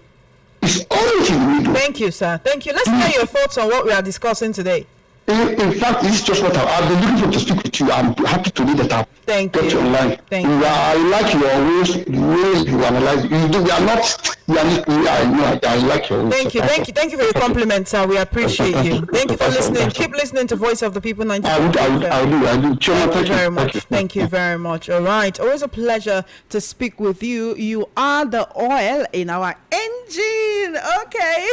It's always in the middle. Thank you, sir. Thank you. Let's hear your thoughts on what we are discussing today. In fact, this is just what I've been looking for to speak with you. I'm happy to read that up. Thank Get you. your line. Thank you. I like your ways, the way you analyze. You do. We are not. I like your ways. Thank you. Thank you for your compliments, sir. We appreciate you. Thank you for listening. Keep listening to Voice of the People 90. I do. Thank you very much. Thank you very much. All right. Always a pleasure to speak with you. You are the oil in our engine. Okay.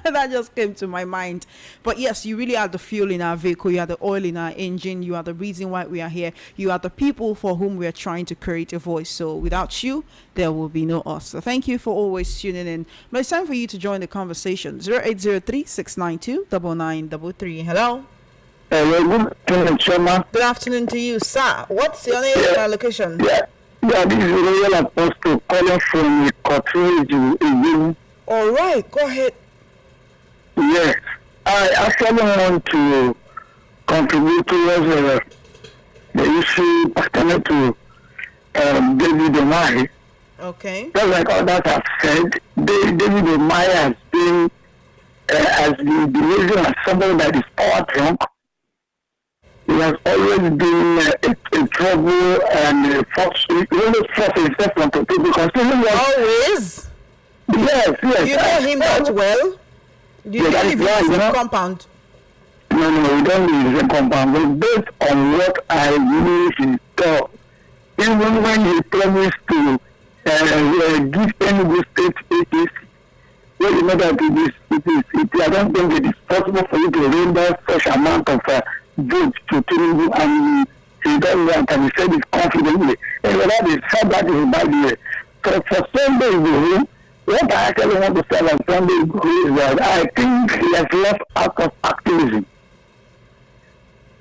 That just came to my mind. But yes, you really are the fuel in our vehicle. You are the oil in our engine. You are the reason why we are here. You are the people for whom we are trying to create a voice. So without you, there will be no us. So thank you for always tuning in. But it's time for you to join the conversation. 0803-692-9933. Hello. Good afternoon, Choma. Good afternoon to you, sir. What's your name and location? Yeah, this is Royal Apostle calling from Kotu. All right, go ahead. Yes, I actually want to contribute towards the issue pertaining to David Umahi. Okay. Just like others have said, David Umahi has been as the behavior as somebody that is power drunk. He has always been a trouble and a force. He always forced himself onto people because always. Yes. You know him that well. You don't live in the same compound. No, we don't live in the same compound. But based on what I knew he thought, even when he promised to give Enugu State APC, well, you know that I don't think it is possible for you to render such amount of votes to Tinubu, and he does that, and he said it confidently. And that is said that is bad way. So for Sunday Igboho, what I actually want to say about Sunday Igboho is that I think he has left out of activism.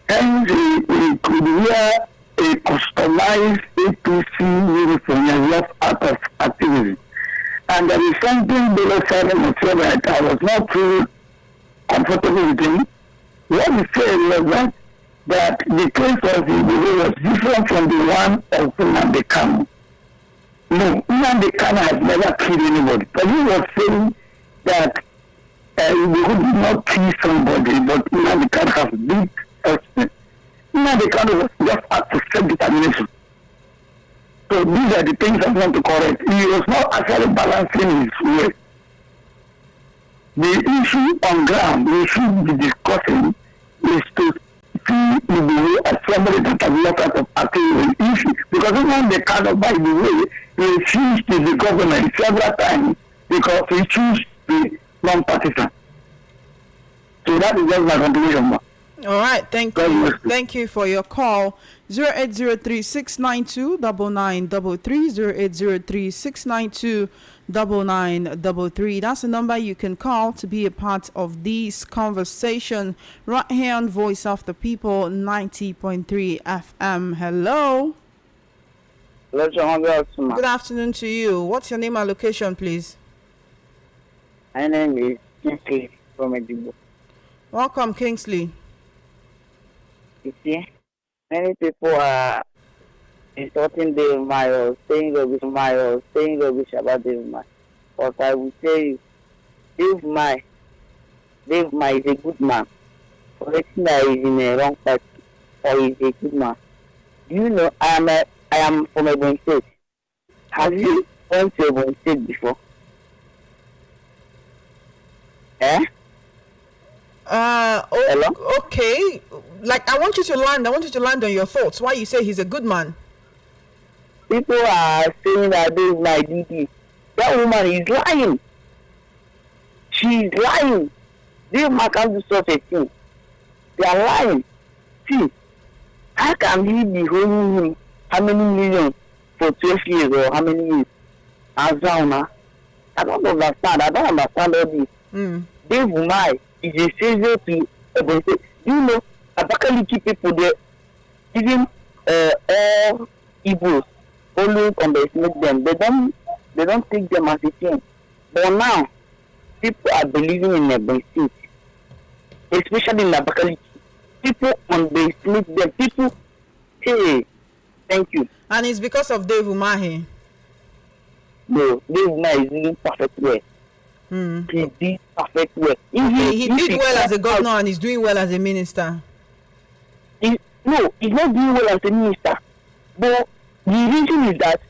Hence, he could wear a customized APC uniform and left out of activism. And there is something below Simon said that I was not too comfortable with him. What he said was that the case of Igboho was different from the one of Nnamdi Kanu. No, Nnamdi Kanu has never killed anybody. But he was saying that Igboho did not kill somebody, but Nnamdi Kanu has big person. Nnamdi Kanu was just out to self-determination. So these are the things I want to correct. He was not actually balancing his way. The issue on ground we should be discussing is to see Igboho as somebody that has left out of activism issue. Because even the Kanu, by the way, he refused to be governor several times because he chose to be non-partisan. So that is just my contribution. All right, thank you. Thank you for your call. 0803-692-9933, 0803-692-9933. That's the number you can call to be a part of this conversation right here on Voice of the People 90.3 FM. Hello. Good afternoon to you. What's your name and location, please? My name is Kingsley from Igboho. Welcome, Kingsley. You see, many people are insulting Dave Umahi, saying rubbish Umahi, saying rubbish about Dave Umahi. But I will tell you, Dave Umahi is a good man. Correcting that is in a wrong party, or is a good man. You know, I am from Ebonyi State. Have you went to Ebonyi State before? Eh? Hello? Okay. Like, I want you to land on your thoughts. Why you say he's a good man? People are saying that this is my duty. That woman is lying. She is lying. This man can't do such a thing. They are lying. See, how can he be holding him how many millions for 12 years or how many years? As now, I don't understand. I don't understand all this. Dave Umahi is a savior to Ebonyi State. You know, Abakaliki people, they even all Igbos always underestimate them. They don't take them as a thing. But now, people are believing in Ebonyi State, especially in Abakaliki. People underestimate them. People, hey, thank you. And it's because of Dave Umahi. No, Dave Umahi is doing perfect well. He did perfect affect well. He did well as a governor and he's doing well as a minister. No, he's not doing well as a minister. But the reason is that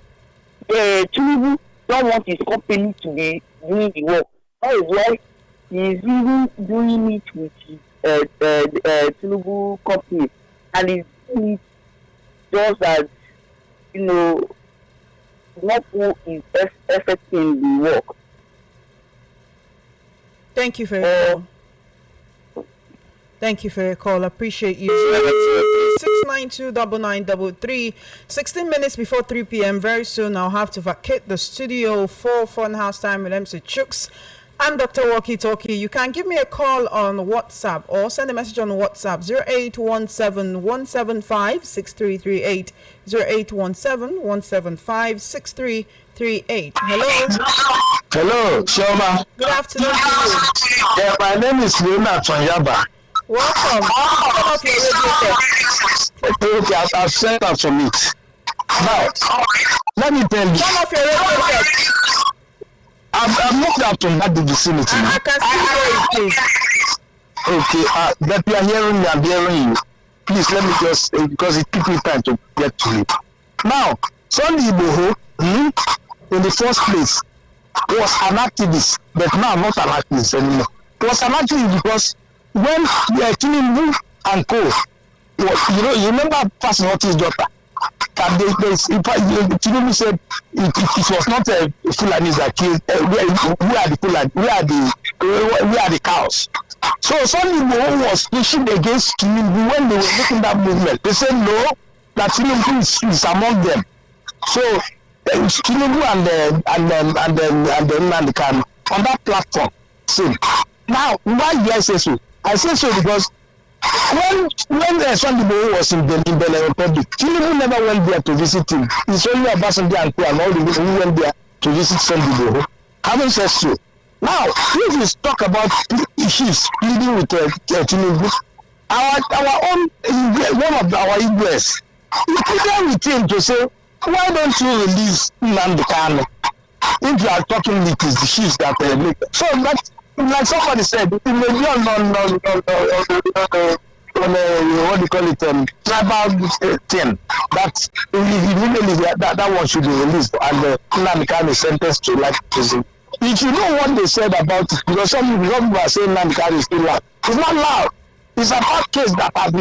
Tinubu don't want his company to be doing the work. That is why he's even doing it with his Tinubu company, and he's doing it just as, not who is affecting the work. Thank you for your call. Thank you for your call. Appreciate you. 692-9933. 16 minutes before 3 p.m. Very soon I'll have to vacate the studio for Funhouse Time with MC Chooks and Dr. Walkie Talkie. You can give me a call on WhatsApp or send a message on WhatsApp 0817-175-6338. 0817-175-6338. Hello. Hello, Shoma. Good afternoon to you. Yeah, my name is Leonard from Yaba. Welcome. Turn off your radio set. Okay, I've set up from it. Now, let me tell you. Turn off your radio set. I'm not out from that vicinity. I can still hear you, please. Okay, but you are hearing me, I'm hearing you. Please let me just, because it took me time to get to it. Now, Sunday Igboho, in the first place, was an activist, but now not an activist anymore. He was an activist because when Tinubu and co, you remember passing out his daughter. And Tinubu said it was not Fulanis that killed. We are the Fulani. We are the cows. So Sunday Igboho was pushing against Tinubu when they were making that movement. They said no, that Tinubu is among them. So Tinubu and Nnamdi Kanu on that platform. So now, why do I say so? I say so because when Sunday Igboho was in Benin Republic, Tinubu never went there to visit him. It's only Obasanjo and Co and all the people who went there to visit Sunday Igboho. Having said so, now if we talk about issues pleading with Tinubu, our own one of our Igbos, we pleaded with him to say, why don't you release Nnamdi Kanu? If you are talking with the issues that make so that. Like somebody said, it may be on what do you call it, tribal thing. That immediately that one should be released and Nnamdi Kanu is sentenced to life prison. If you know what they said about it, because some people are saying Nnamdi Kanu is still loud. It's not loud. It's about case that have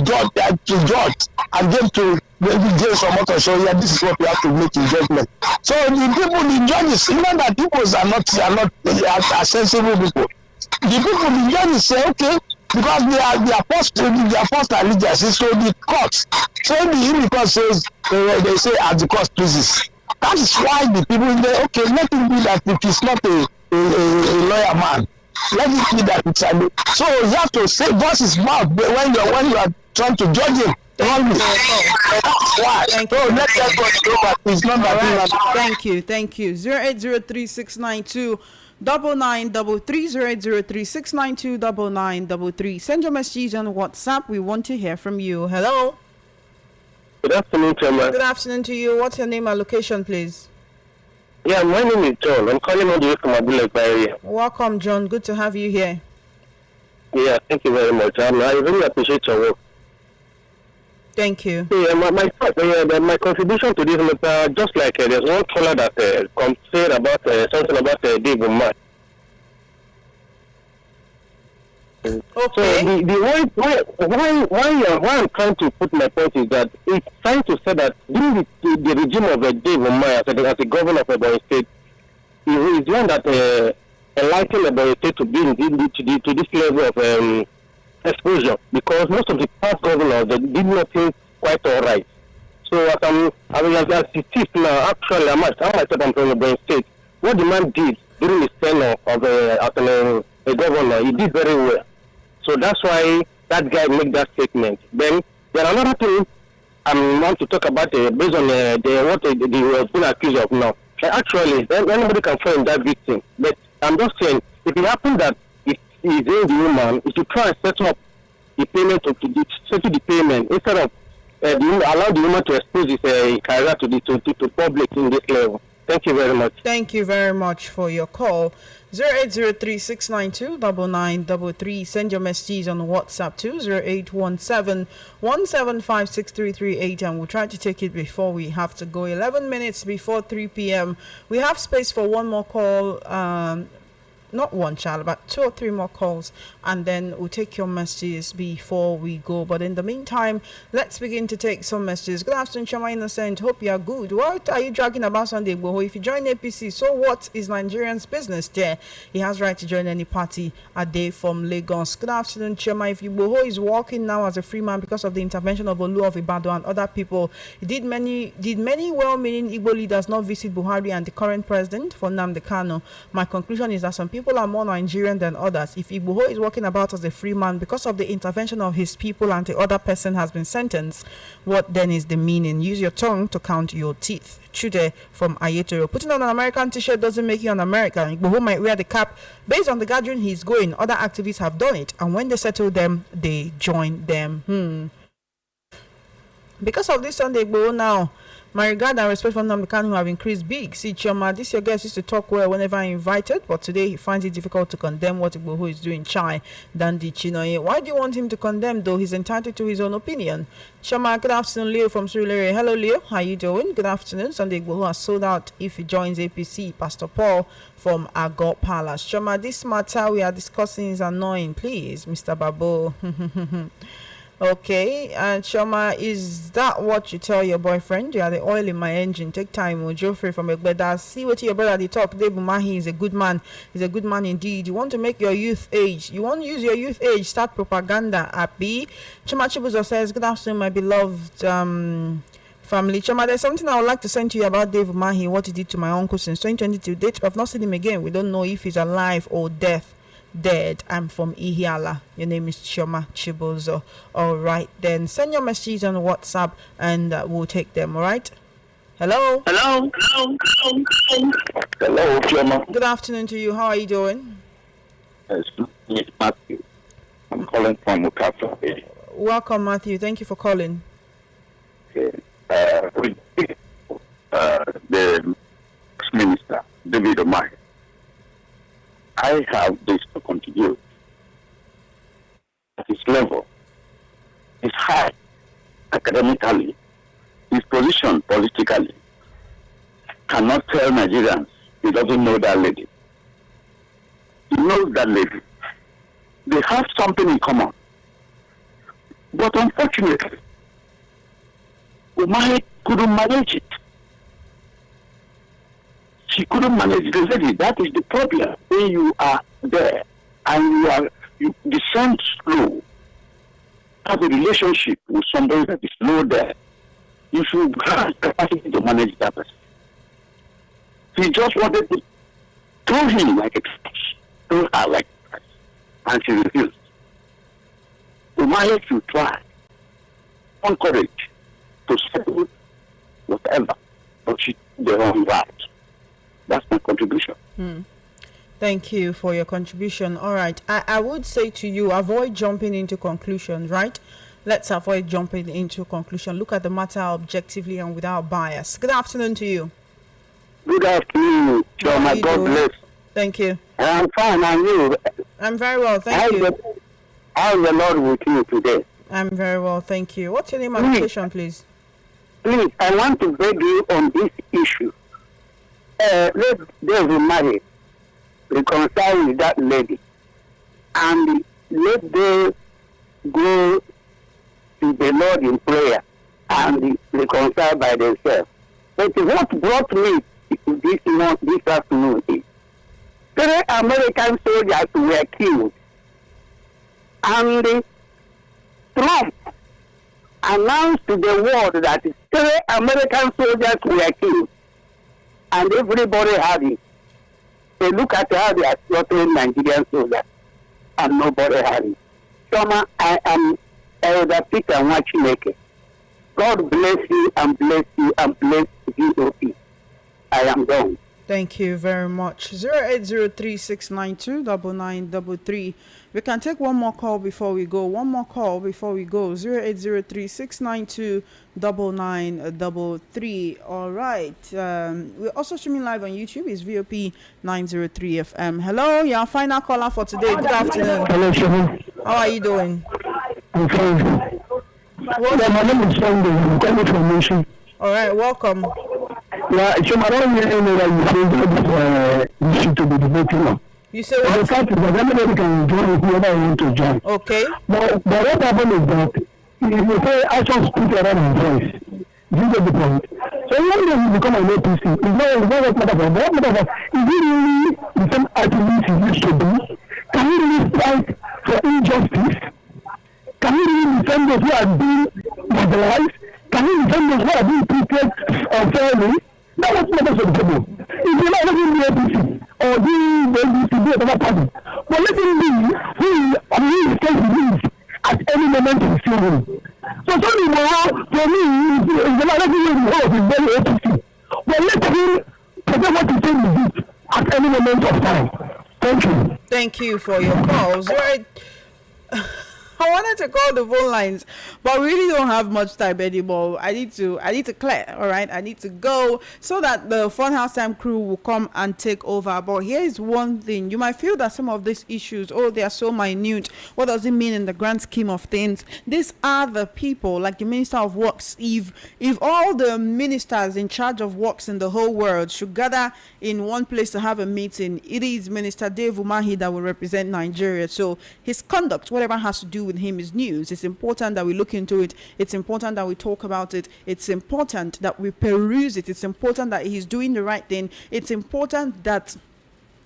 judged and gave to give some other show. Yeah, this is what we have to make in judgment. So the judges, even that people are not sensible people. The judges say, okay, because their first allegiance is to the court. So the court says they say as the court pleases. That is why the people say, okay, let it be that if he's not a lawyer man. Let it be that it's so you have to say voice his mouth when you are trying to judge him. Why? Thank you. So let that go back. It's not that. Thank you. 0803-692-9933. 0803-692-9933. Send your messages on WhatsApp. We want to hear from you. Hello. Good afternoon, Chairman. Good afternoon to you. What's your name and location, please? Yeah, my name is John. I'm calling all the way from Abulek area. Welcome, John. Good to have you here. Yeah, thank you very much. I really appreciate your work. Thank you. Yeah, my contribution to this matter, just like there's one caller that said about something about Dave Umahi. Okay. So why I'm trying to put my point is that it's trying to say that during the regime of Dave Umahi as a governor of Ebonyi State, he is the one that enlightened Ebonyi State to be to this level of exposure, because most of the past governors did nothing quite all right. So as it is now, actually, I might say I'm from Ebonyi State. What the man did during his tenure of a governor, he did very well. So that's why that guy made that statement. Then there are another thing I want to talk about based on what they were being accused of now. Actually, anybody can find that victim. But I'm just saying, if it happens that if he's in the woman, if you try and set up the payment settle the payment instead of allow the woman to expose his career to public in this level. Thank you very much. Thank you very much for your call. 0803-692-9933. Send your messages on WhatsApp to 0817-175-6338, and we'll try to take it before we have to go. 11 minutes before 3 p.m. We have space for one more call. Not one, child, but 2 or 3 more calls, and then we'll take your messages before we go. But in the meantime, let's begin to take some messages. Good afternoon, Chama Innocent. Hope you are good. What are you dragging about Sunday Igboho? If you join APC, so what is Nigerians' business there? He has right to join any party a day from Lagos. Good afternoon, Chama. If Igboho is walking now as a free man because of the intervention of Olu of Ibadan and other people, did many well-meaning Igbo leaders not visit Buhari and the current president for Nnamdi Kanu? My conclusion is that some people are more Nigerian than others. If Igboho is walking about as a free man because of the intervention of his people and the other person has been sentenced, what then is the meaning? Use your tongue to count your teeth. Chude from Ayetoro. Putting on an American t-shirt doesn't make you an American. Igboho might wear the cap based on the gathering he's going. Other activists have done it, and when they settle them, they join them. Because of this Sunday Igboho now, my regard and respect for Nnamdi Kanu have increased big. See, Chioma, this your guest used to talk well whenever I invited, but today he finds it difficult to condemn what Igboho is doing. Chai, Dandy Chinoye. Why do you want him to condemn, though? He's entitled to his own opinion. Chioma, good afternoon, Leo from Surulere. Hello, Leo. How you doing? Good afternoon. Sunday Igboho has sold out if he joins APC. Pastor Paul from Agor Palace. Chioma, this matter we are discussing is annoying. Please, Mr. Babo. Okay, and Shoma, is that what you tell your boyfriend? You are the oil in my engine. Take time, Geoffrey from Egbeda. See what your brother they talk. Dave Umahi is a good man. He's a good man indeed. You want to make your youth age. You want to use your youth age. Start propaganda. Happy. Choma Chibuzo says, good afternoon, my beloved family. Choma, there's something I would like to send to you about Dave Umahi, what he did to my uncle since 2022 date. I've not seen him again. We don't know if he's alive or dead. I'm from Ihiala. Your name is Choma Chibozo. All right, then send your messages on WhatsApp and we'll take them. All right. Hello, Choma. good afternoon to you. How are you doing? It's Matthew. I'm calling from Mukasa. Welcome, Matthew. Thank you for calling. Okay. The minister David Umahi. I have this to contribute. At his level, his high academically, his position politically, cannot tell Nigerians he doesn't know that lady. He knows that lady. They have something in common. But unfortunately, Umahi couldn't manage it. She couldn't manage the lady. That is the problem. When you are there and you descend slow, have a relationship with somebody that is slow there, you should have capacity to manage that person. He just wanted to throw him like a trash, throw her like a trash, and she refused. Umahi should try, encourage to settle whatever, but she did the wrong route. That's my contribution. Thank you for your contribution. All right. I would say to you, avoid jumping into conclusions, right? Let's avoid jumping into conclusion. Look at the matter objectively and without bias. Good afternoon to you. Good afternoon, Choma. God bless. Thank you. I'm fine, and you? I'm very well, thank you. How's the Lord with you today? I'm very well, thank you. What's your name and location, please? Please, I want to beg you on this issue. Let David marry, reconcile with that lady, and let them go to the Lord in prayer and reconcile by themselves. But what brought me to this afternoon is 3 American soldiers were killed, and Trump announced to the world that 3 American soldiers were killed. And everybody had it. They look at how they are slaughtering Nigerian soldiers, and nobody had it. Shoma, I am Elder Peter Nwachineke. God bless you and bless you and bless GOP. I am done. Thank you very much. 08036929933. We can take one more call before we go. 08036929933. All right. We're also streaming live on YouTube. It's VOP 903 FM. Hello, your final caller for today. Good afternoon. Hello, Shema. How are you doing? I'm fine. Yeah, my name is Sunday. I'm calling from Nation. All right, welcome. Yeah, Shema, I don't really know that you say that this issue to be debating now. You say The what? fact is that everybody can join whoever want to join. Okay. But what happened is that if you say actions speak around in voice, you get the point. So when you become an APC, it's not what matter for. What matter for is it really the same activities it used to be? Can you really fight for injustice? Can you really defend those who are being marginalized? Can you defend those who are being treated unfairly? That's what matters for the people. If you're not letting the APC or the NDC be another party, but let him be who is going at any moment in fury. So something more for me is the letting him know is very APC. But let him protect what he says at any moment of time. Thank you. Thank you for your calls. Right. I wanted to call the phone lines, but we really don't have much time anymore. I need to clear, all right? I need to go so that the Funhouse Time crew will come and take over. But here is one thing. You might feel that some of these issues, they are so minute. What does it mean in the grand scheme of things? These are the people, like the Minister of Works. If all the ministers in charge of works in the whole world should gather in one place to have a meeting, it is Minister Dave Umahi that will represent Nigeria. So his conduct, whatever has to do with him, is news. It's important that we look into it. It's important that we talk about it. It's important that we peruse it. It's important that he's doing the right thing. It's important that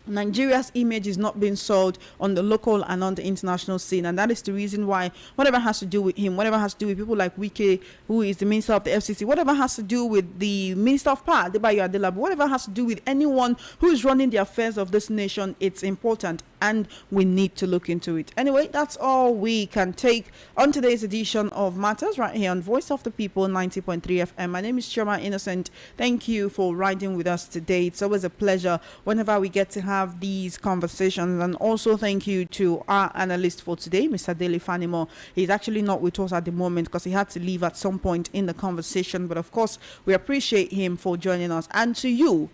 Nigeria's image is not being sold on the local and on the international scene, and that is the reason why whatever has to do with him, whatever has to do with people like Wike, who is the Minister of the FCC, whatever has to do with the Minister of Power, Adebayo Adelabu, whatever has to do with anyone who is running the affairs of this nation, it's important, and we need to look into it. Anyway, that's all we can take on today's edition of Matters right here on Voice of the People 90.3 FM. My name is Choma Innocent. Thank you for riding with us today. It's always a pleasure whenever we get to have these conversations, and also thank you to our analyst for today, Mr. Dele Fanimo. He's actually not with us at the moment because he had to leave at some point in the conversation, but of course we appreciate him for joining us. And to you,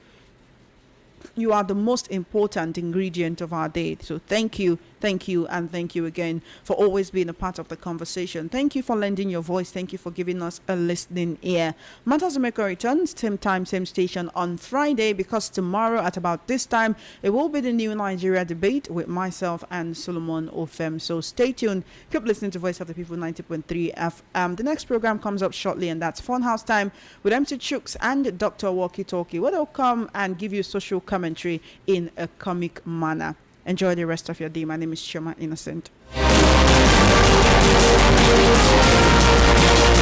you are the most important ingredient of our day. So thank you, and thank you again for always being a part of the conversation. Thank you for lending your voice. Thank you for giving us a listening ear. Matters America returns same time, same station on Friday, because tomorrow at about this time it will be the New Nigeria debate with myself and Solomon Ofem. So stay tuned. Keep listening to Voice of the People 90.3 FM. The next program comes up shortly, and that's Funhouse Time with MC Chooks and Dr. Walkie Talkie, where they'll come and give you social commentary in a comic manner. Enjoy the rest of your day. My name is Choma Innocent.